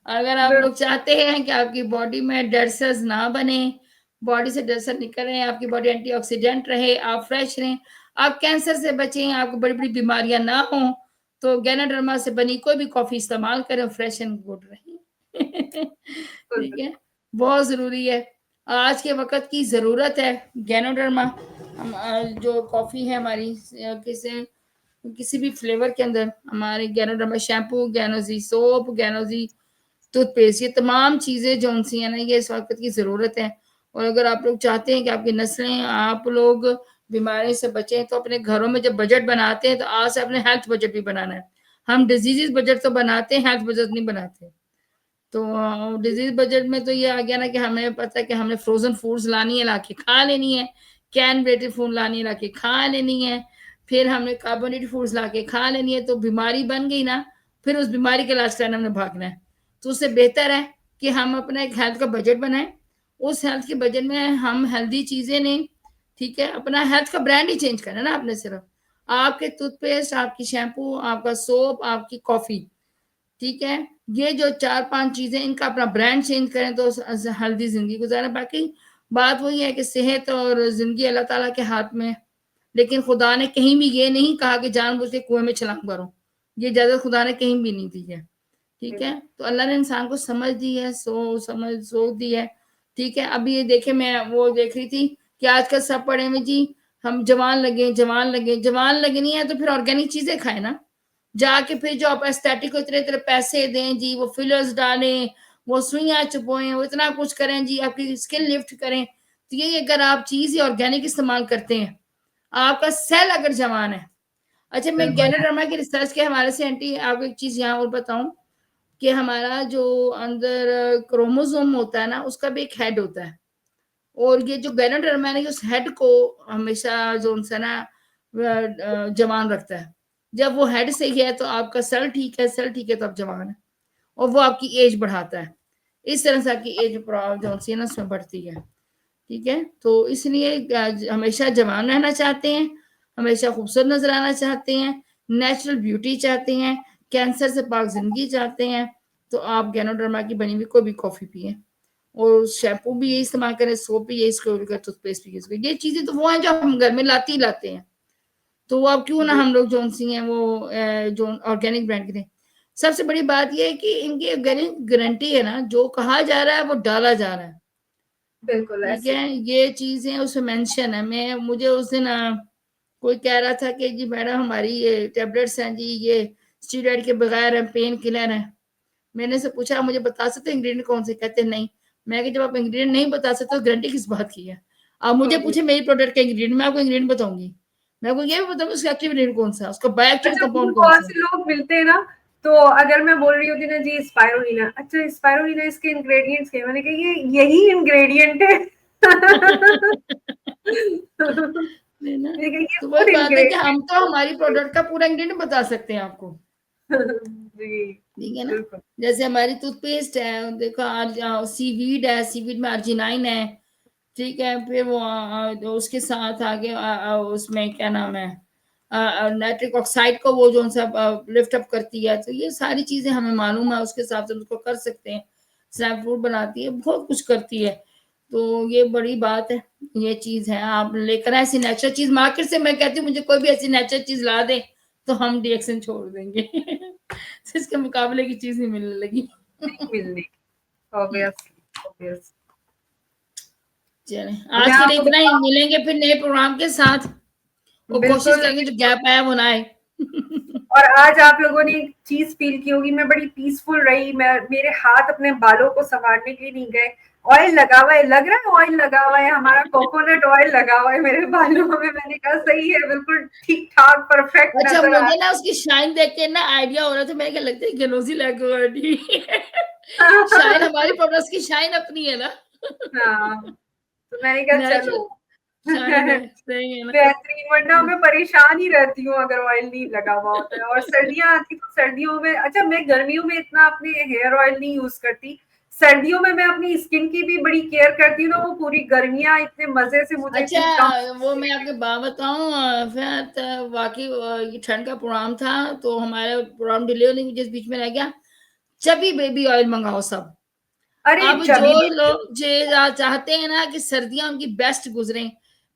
अगर आप लोग चाहते हैं कि आपकी बॉडी में डेड सेल्स ना बने, बॉडी से डेड सेल निकले, आपकी बॉडी एंटीऑक्सीडेंट रहे, आप फ्रेश रहें, आप कैंसर से बचें, आपको बड़ी-बड़ी बीमारियां ना हो, तो गैनोडर्मा से बनी कोई भी कॉफी इस्तेमाल करें, फ्रेश एंड गुड रहें। ठीक है, बहुत ज़रूरी है। आज के वक़्त की ज़रूरत है गैनोडर्मा। हम जो कॉफ़ी है हमारी किसे किसी भी फ्लेवर के अंदर हमारे गैनोडर्मा शैम्पू, गैनोज़ी सोप, गैनोज़ी टूथपेस्ट, ये तमाम चीज़ें जो-सी हैं ना, ये इस वक़्त की ज़रूरत है। और अगर आप लोग चाहते हैं कि आपकी नस्लें, आप लोग बीमारी से बचें, तो अपने घरों में जब बजट बनाते हैं, तो आज से अपने हेल्थ बजट भी बनाना है। हम डिज़ीज़ेज़ बजट तो बनाते हैं, हेल्थ बजट नहीं बनाते। तो डिज़ीज़ बजट में तो ये आ गया ना कि हमें पता है कि हमने फ्रोज़न फूड्स लानी है, लाके खा लेनी है, कैन-बेटेड फूड लानी है, लाके खा लेनी है, फिर हमने कार्बोनेटेड फूड्स लाके खा लेनी है, तो बीमारी बन गई ना, फिर उस बीमारी के इलाज कराने हमने भागना है। तो उससे बेहतर है कि हम अपना एक हेल्थ का बजट बनाएँ, उस हेल्थ के बजट में हम हेल्दी चीज़ें लें, ठीक है? अपना हेल्थ का ब्रांड ही चेंज करना है ना आपने सिर्फ़। आपके टूथपेस्ट, आपकी शैम्पू, आपका सोप, आपकी कॉफ़ी, ठीक है? ये जो 4-5 चीज़ें इनका अपना ब्रांड चेंज करें तो हेल्दी ज़िंदगी गुज़ारें। बाकी बात वही है कि सेहत और ज़िंदगी अल्लाह ताला के हाथ में है। लेकिन खुदा ने कहीं भी ये नहीं कहा कि जानबूझ के कुएँ में छलांग मारो। ये इजाज़त खुदा ने कहीं भी नहीं दी है, ठीक है? तो अल्लाह ने इंसान को समझ दी है, सोच दी है, ठीक है? अभी ये देखिए मैं वो देख रही थी कि आजकल सब पड़े हुए जी हम जवान लगें, जवान लगें। जवान लगनी है तो फिर ऑर्गेनिक चीज़ें खाएँ ना। जाके फिर जो आप एस्थेटिक को इतने-इतने पैसे दें जी, वो फिलर्स डालें, वो सुइयाँ चुभवाएँ, वो इतना कुछ करें जी, आपकी स्किन लिफ्ट करें। तो ये अगर आप चीज़ ऑर्गेनिक इस्तेमाल करते हैं, आपका सेल अगर जवान है। अच्छा, मैं बिल्कुल। गैनोडर्मा की रिसर्च के हवाले से आंटी आपको एक चीज़ यहाँ और बताऊँ कि हमारा जो अंदर क्रोमोसोम होता है ना, उसका भी एक हेड होता है। और ये जो गैनोडर्मा है ना, ये उस हेड को हमेशा जो-सा ना जवान रखता है। जब वो हेड सही है तो आपका सेल ठीक है, सेल ठीक है तो आप जवान हैं, और वो आपकी एज बढ़ाता है। इस तरह से आपकी एज जो-सी है ना उसमें बढ़ती है, ठीक है? तो इसलिए हमेशा जवान रहना चाहते हैं, हमेशा खूबसूरत नज़र आना चाहते हैं, नेचुरल ब्यूटी चाहते हैं, कैंसर से पाक ज़िंदगी चाहते हैं, तो आप गैनोडर्मा की बनी हुई कोई भी कॉफ़ी पिएँ। और शैम्पू भी यही इस्तेमाल करें, सोप भी यही इस्तेमाल करें, टूथपेस्ट भी यूज़ करें। ये चीज़ें तो वो हैं जो हम घर में लाते ही लाते हैं। तो वो अब क्यों ना हम लोग जो-सी हैं वो जो ऑर्गेनिक ब्रांड की दें। सबसे बड़ी बात ये है कि इनकी ऑर्गेनिक गारंटी है ना, जो कहा जा रहा है वो डाला जा रहा है। बिल्कुल ठीक ऐसे। है? ये चीज़ें उसमें मेंशन है। मुझे उस दिन कोई कह रहा था कि जी मैडम हमारी ये टैबलेट्स हैं जी, ये स्टीरॉइड के बगैर है, पेन किलर है। मैंने से पूछा, मुझे बता सकते हो इंग्रेडिएंट कौन से? कहते नहीं। मैं कि जब आप इंग्रेडिएंट नहीं बता सकते तो गारंटी किस बात की है? आप मुझे पूछे मेरी प्रोडक्ट का इंग्रेडिएंट, मैं आपको इंग्रेडिएंट बताऊंगी। मैं आपको ये भी बताऊंगी उसका एक्टिव इंग्रेडिएंट कौन सा है, उसका बायोएक्टिव अच्छा, कंपाउंड कौन बहुत सा है। से लोग मिलते हैं ना, तो अगर मैं बोल रही होती ना जी स्पाइरुलिना, अच्छा स्पाइरुलिना इसके इंग्रेडिएंट्स क्या है? मैंने कहा ये यही इंग्रेडिएंट है। नहीं ना, मैंने कहा ये तो फूड वही बात है कि हम इंग्रेडिएंट। तो हमारी प्रोडक्ट का पूरा इंग्रेडिएंट बता सकते हैं आपको। जी, ठीक है ना? बिल्कुल। जैसे हमारी टूथपेस्ट है, देखो सीवीड है, सीवीड में अर्जिनाइन है, ठीक है। फिर वो उसके साथ आगे उसमें क्या नाम है, नाइट्रिक ऑक्साइड को वो जो सा लिफ्ट अप करती है। तो ये सारी चीजें हमें मालूम है, उसके हिसाब से उसको कर सकते हैं। स्नैप फूड बनाती है, बहुत कुछ करती है। तो ये बड़ी बात है, ये चीज है। आप लेकर आए ऐसी नेचुरल चीज मार्केट से, मैं कहती हूँ मुझे कोई भी ऐसी नेचुरल चीज ला दे तो हम रिएक्शन छोड़ देंगे। इसके मुकाबले की चीज नहीं मिलने लगी। नहीं मिलने, ऑब्वियसली ऑब्वियस। चले, मैं आज के लिए आपको इतना ही। बताऊं, मिलेंगे फिर नए प्रोग्राम के साथ, और कोशिश बिल्कुल करेंगे जो बिल्कुल। गैप आया वो ना आए। और आज आप लोगों ने एक चीज फील की होगी, मैं बड़ी पीसफुल रही। मैं, मेरे हाथ अपने बालों को संवारने के लिए नहीं गए। ऑयल लगा हुआ है, लग रहा है ऑयल लगा हुआ है, हमारा कोकोनट ऑयल लगा हुआ है मेरे बालों में। मैंने कहा सही है, बिल्कुल ठीक ठाक परफेक्ट अच्छा, नजर आ मुझे ना उसकी शाइन देख के ना आइडिया हो रहा था, मेरे क्या लगता है गेनोजी लगे हुए। शाइन, रहा हमारी प्रोडक्ट्स की शाइन अपनी है ना। हाँ, तो मैंने कहा चलो। नेचुरल शाइन है, सही है ना। बेहतरीन, वरना मैं परेशान ही रहती हूँ अगर ऑयल नहीं लगा हुआ होता है। और सर्दियां आती तो सर्दियों में, अच्छा मैं गर्मियों में इतना अपने हेयर ऑयल नहीं यूज करती। सर्दियों में मैं अपनी स्किन की भी बड़ी केयर करती हूँ ना, वो पूरी गर्मियां इतने मजे से मुझे अच्छा, इतनी कम। वो मैं आपको बात बताऊं, फिर वाकई ये ठंड का प्रोग्राम था, तो हमारा प्रोग्राम डिले होने की वजह से बीच में रह गया। चबी बेबी ऑयल मंगाओ सब। अरे अब जो चबी लोग चाहते हैं ना कि सर्दियां उनकी बेस्ट गुजरे,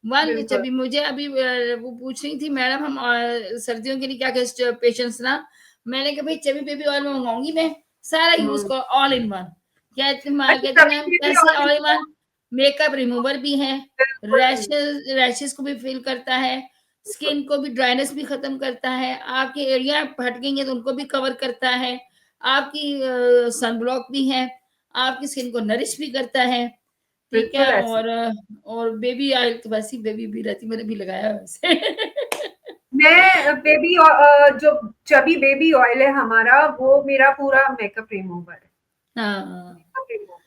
वन बिल्कुल। चबी। मुझे अभी वो पूछ रही थी मैडम, हम सर्दियों के लिए क्या क्या पेशेंट्स ना। मैंने कहा भाई चबी बेबी ऑयल मंगाऊंगी मैं, सारा यूज हम्म। कर, ऑल इन वन। अच्छा, कहती चबी मैम बेबी कैसे ऑयल ऑल इन वन? तो मेकअप रिमूवर भी है, बिल्कुल रैशेस को भी फिल करता है, बिल्कुल स्किन को भी ड्राइनेस भी खत्म करता है, आपके एरिया हट गई है तो उनको भी कवर करता है, आपकी सनब्लॉक भी है, आपकी स्किन को नरिश भी करता है। ठीक है। बिल्कुल ऐसे। और बेबी ऑयल तो वैसे ही बेबी भी रहती, मैंने भी लगाया है वैसे। मैं बेबी जो चबी बेबी ऑयल है हमारा, वो मेरा पूरा मेकअप रिमूवर है। हाँ। Makeup remover.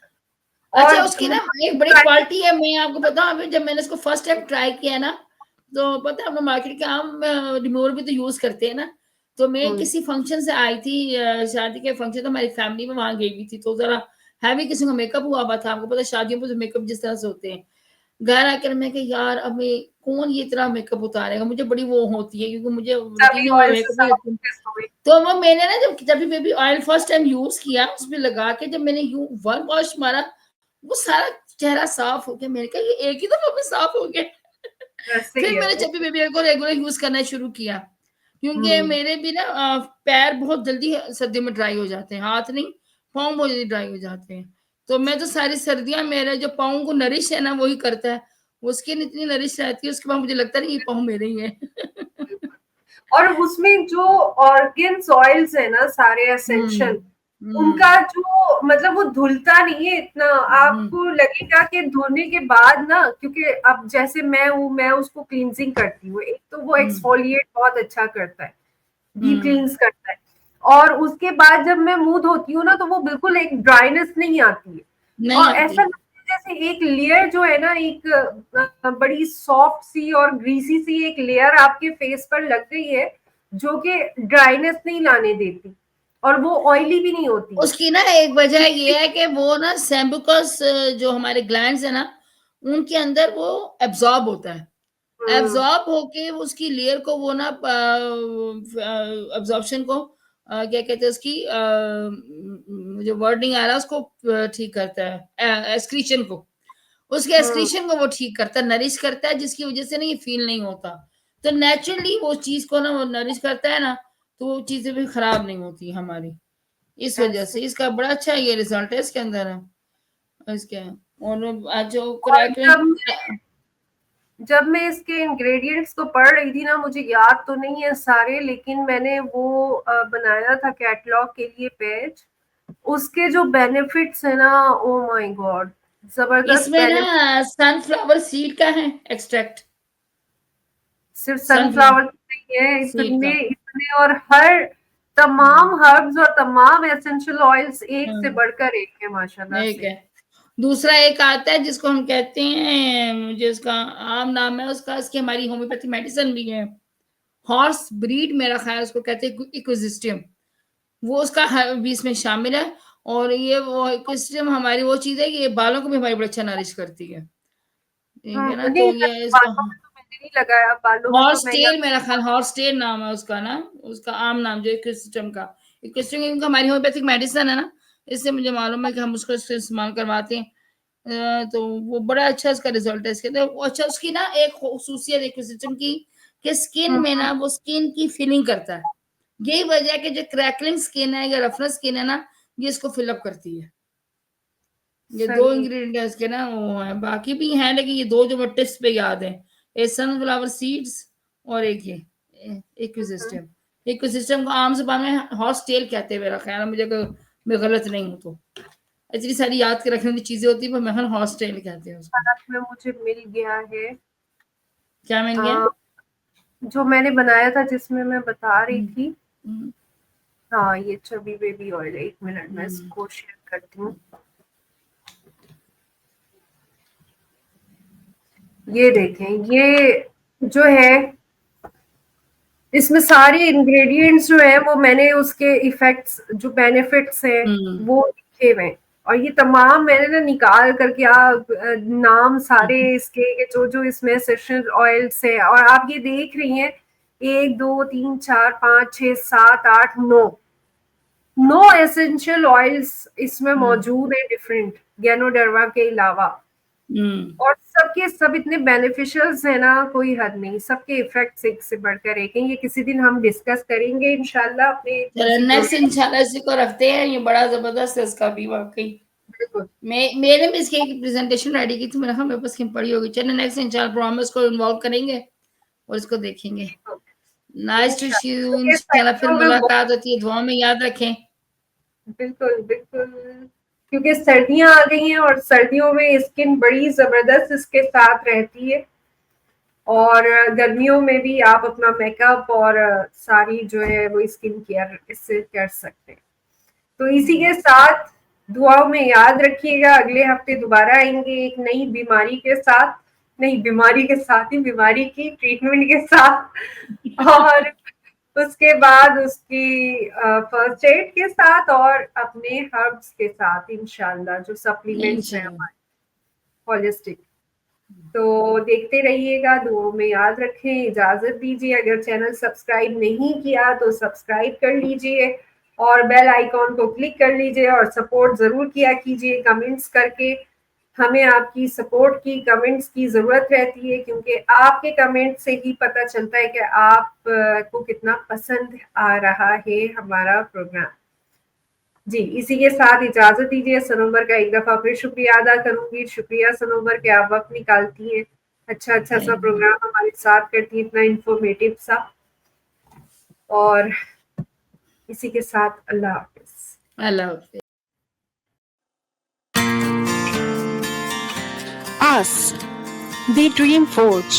अच्छा, और उसकी ना एक बड़ी क्वालिटी है, मैं आपको बताऊं। अभी जब मैंने इसको फर्स्ट टाइम ट्राई किया ना, तो पता है हम लोग मार्केट के आम रिमूवर भी तो यूज करते हैं ना। तो मैं हम्म, किसी फंक्शन से आई थी, शादी के फंक्शन, तो हमारी फैमिली में वहां गई हुई थी, तो जरा हैवी किसी का मेकअप हुआ हुआ था। आपको पता है शादियों में तो मेकअप जिस तरह से होते हैं। घर आकर मैं कहा यार अब मैं कौन ये इतना मेकअप उतारेगा, मुझे बड़ी वो होती है क्योंकि मुझे चबी रूटीन में ऑयल से मेकअप नहीं साफ करती हूँ। होगी। तो वो मैंने ना जब भी baby oil first time use किया, उसमें लगा के जब मैंने यू वन वॉश मारा, वो सारा चेहरा साफ हो गया। मैंने कहा ये एक ही दफा में साफ हो गया। ऐसे ही फिर है मैंने वो। जब भी बेबी ऑयल को रेगुलर यूज करना शुरू किया, क्योंकि हम्म, मेरे भी ना पैर बहुत जल्दी सर्दियों में ड्राई हो जाते हैं, हाथ नहीं, पाँव बहुत जल्दी ड्राई हो जाते हैं। तो मैं तो सारी सर्दियां, मेरे जो पाँव को नरिश है ना वही करता है। वो स्किन इतनी नरिश रहती है, उसके बाद मुझे लगता नहीं ये पाँव मेरे ही है। बिल्कुल। और उसमें जो ऑर्गेन्स ऑयल्स है ना सारे हम्म। एसेंशियल, हम्म। उनका जो मतलब वो धुलता नहीं है इतना। हम्म। आपको लगेगा कि धोने के बाद ना, क्योंकि अब जैसे मैं हूँ, मैं उसको क्लींजिंग करती हूँ। एक तो वो हम्म। एक्सफोलिएट बहुत अच्छा करता है, डीप हम्म। क्लींस करता है। और उसके बाद जब मैं मुंह धोती हूँ ना, तो वो बिल्कुल एक ड्राइनेस नहीं आती है। नहीं और आती। ऐसा लगता है जैसे एक लेयर जो है ना, एक बड़ी सॉफ्ट सी और ग्रीसी सी एक लेयर आपके फेस पर लग गई है, जो कि ड्राइनेस नहीं लाने देती, और वो ऑयली भी नहीं होती। उसकी ना एक वजह ये है कि वो ना सेम्बुकस, जो हमारे ग्लैंड्स है ना, उनके अंदर वो एब्जॉर्ब होता है। हम्म, एब्जॉर्ब होके उसकी लेयर को वो ना एब्जॉर्प्शन को क्या कहते हैं उसकी, मुझे वर्ड नहीं आ रहा उसको, ठीक करता है एक्सक्रीशन को। उसके हम्म, एक्सक्रीशन को वो ठीक करता है, नरिश करता है, जिसकी वजह से ना ये फील नहीं होता। तो नेचुरली वो चीज को ना वो नरिश करता है ना, तो वो चीजें भी खराब नहीं होती हमारी। इस वजह ऐसे। से इसका बड़ा अच्छा ये रिजल्ट है इसके अंदर है इसके। और जो और क्रैक, जब जब मैं इसके इंग्रेडिएंट्स को पढ़ रही थी ना, मुझे याद तो नहीं है सारे, लेकिन मैंने वो बनाया था कैटलॉग के लिए पेज, उसके जो बेनिफिट्स है ना, ओ माय गॉड, जबरदस्त इसमें बेनिफिट। ना सनफ्लावर सीड का है एक्सट्रैक्ट, सिर्फ सनफ्लावर सनफ्लावर नहीं है, सीड इतने का। इतने और हर तमाम हर्ब्स और तमाम एसेंशियल ऑयल्स एक से हाँ, बढ़कर एक है माशाल्लाह एक से। है। दूसरा एक आता है जिसको हम कहते हैं, मुझे उसका आम नाम है उसका, इसकी हमारी होम्योपैथी मेडिसिन भी है, हॉर्स ब्रीड मेरा ख्याल उसको कहते हैं, इकोसिस्टम। वो उसका भी इसमें शामिल है। और ये वो इकोसिस्टम हमारी वो चीज है कि ये बालों को भी हमारी बड़ा अच्छा नरिश करती है, ठीक है ना। नहीं, तो ये इसका बालों में तो मैंने नहीं लगाया, बालों में तो हॉर्स मैं टेल, मेरा ख्याल हॉर्स टेल नाम है उसका ना, उसका आम नाम जो इकोसिस्टम का। इकोसिस्टम क्योंकि हमारी होम्योपैथिक मेडिसिन है ना, इससे मुझे मालूम है कि हम उसको इस्तेमाल करवाते हैं। तो वो बड़ा अच्छा इसका रिजल्ट है इसके। तो अच्छा, उसकी ना एक खसूसियत इकोसिस्टम की कि स्किन में ना वो स्किन की फिलिंग करता है। यही वजह है कि जो क्रैकलिंग स्किन है या रफनेस स्किन है ना, ये इसको फिलअप करती है। ये दो सही। इंग्रेडिएंट है इसके ना, वो है, बाकी भी हैं लेकिन ये दो जो मैं टिप्स पे याद है, एक सनफ्लावर सीड्स और एक ये इकोसिस्टम। इकोसिस्टम को आम जुबान में हॉर्स टेल कहते हैं मेरा ख्याल है, मुझे अगर मैं गलत नहीं हूँ तो। इतनी सारी याद के रखने वाली चीजें होती है, पर मेरे ख्याल हॉर्स टेल कहते हैं उसको। भारत में मुझे मिल गया है। क्या मिल गया? अ, जो मैंने बनाया था जिसमें मैं बता रही हम्म, थी, हम्म, हाँ ये चबी बेबी ऑयल है, 1 मिनट में हम्म, इसको शेयर करती हूँ। ये देखें, ये जो है, इसमें सारे इंग्रेडिएंट्स जो है वो मैंने उसके इफेक्ट्स, जो बेनिफिट्स हैं हम्म, वो लिखे हुए हैं। और ये तमाम मैंने ना निकाल कर क्या नाम सारे इसके के जो जो इसमें एसेंशियल ऑयल्स है, और आप ये देख रही हैं 1 2 3 4 5 6 7 8 9 एसेंशियल ऑयल्स इसमें हम्म, मौजूद है, डिफरेंट गैनोडर्मा के अलावा। हम्म। और सबके सब इतने बेनिफिशियल्स है ना, कोई हद नहीं, सबके इफेक्ट्स एक से बढ़कर एक हैं। ये किसी दिन हम डिस्कस करेंगे इंशाल्लाह अपने चलो किसी नेक्स्ट प्रोग्राम। इंशाल्लाह इसी को रखते हैं, ये बड़ा जबरदस्त है इसका भी वाकई। बिल्कुल। मेरे भी इसकी एक प्रेजेंटेशन रेडी की थी, मेरे ख्याल मेरे पास कहीं पड़ी होगी। चलो नेक्स्ट इंशाल्लाह प्रोग्राम में इसको इन्वॉल्व करेंगे और इसको देखेंगे। नाइस टू सी इंशाल्लाह यू, क्योंकि इंशाल्लाह फिर सर्दियों में मुलाकात होती है, दुआ में याद रखें। बिल्कुल बिल्कुल, क्योंकि सर्दियां आ गई हैं और सर्दियों में स्किन बड़ी जबरदस्त इसके साथ रहती है। और गर्मियों में भी आप अपना मेकअप और सारी जो है वो स्किन केयर इससे कर सकते हैं। तो इसी के साथ दुआओं में याद रखिएगा, अगले हफ्ते दोबारा आएंगे एक नई बीमारी के साथ, नई बीमारी के साथ ही, बीमारी की ट्रीटमेंट के साथ, और उसके बाद उसकी फर्स्ट एड के साथ और अपने हर्ब्स के साथ इंशाल्लाह, जो सप्लीमेंट्स हैं इंशाल्लाह। हमारे होलिस्टिक। तो देखते रहिएगा, दुआओं में याद रखें, इजाजत दीजिए। अगर चैनल सब्सक्राइब नहीं किया तो सब्सक्राइब कर लीजिए और बेल आइकॉन को क्लिक कर लीजिए, और सपोर्ट जरूर किया कीजिए कमेंट्स करके। हमें आपकी सपोर्ट की, कमेंट्स की जरूरत रहती है, क्योंकि आपके कमेंट से ही पता चलता है कि आप को कितना पसंद आ रहा है हमारा प्रोग्राम। जी, इसी के साथ इजाजत दीजिए। सनोबर का एक दफा फिर शुक्रिया अदा करूंगी। शुक्रिया सनोबर के आप वक्त निकालती हैं, अच्छा अच्छा सा प्रोग्राम हमारे साथ करती हैं, इतना इंफॉर्मेटिव सा। और इसी के साथ अल्लाह हाफिज। अल्लाह हाफिज। Us, the Dream Forge.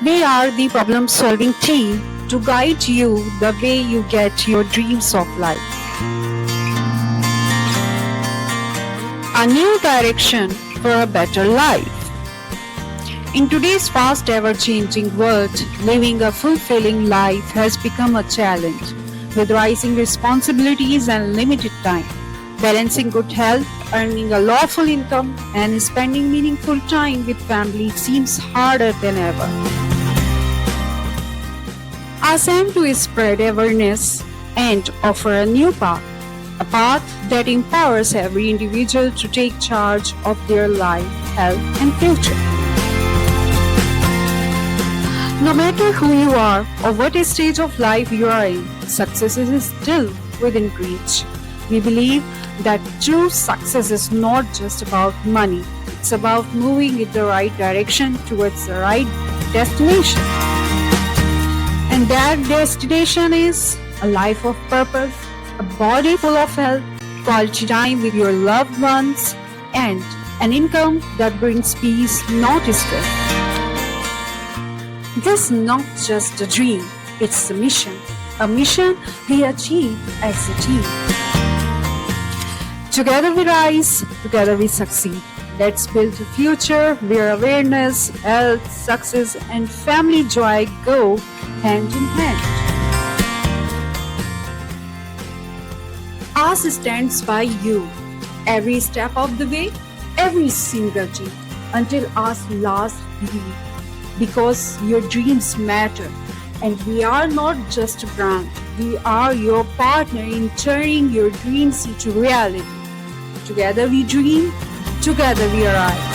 We are the problem solving team to guide you the way you get your dreams of life. A new direction for a better life. In today's fast ever changing world, living a fulfilling life has become a challenge. With rising responsibilities and limited time, balancing good health, earning a lawful income, and spending meaningful time with family seems harder than ever. Our aim to spread awareness and offer a new path, a path that empowers every individual to take charge of their life, health, and future. No matter who you are or what stage of life you are in, success is still within reach. We believe that true success is not just about money, It's about moving in the right direction towards the right destination. And that destination is a life of purpose, a body full of health, quality time with your loved ones, and an income that brings peace, not stress. This is not just a dream, it's a mission we achieve as a team. Together we rise, together we succeed. Let's build a future where awareness, health, success, and family joy go hand in hand. Us stands by you every step of the way, every single day, until us last believe. Because your dreams matter, and we are not just a brand, we are your partner in turning your dreams into reality. Together we dream, together we arrive.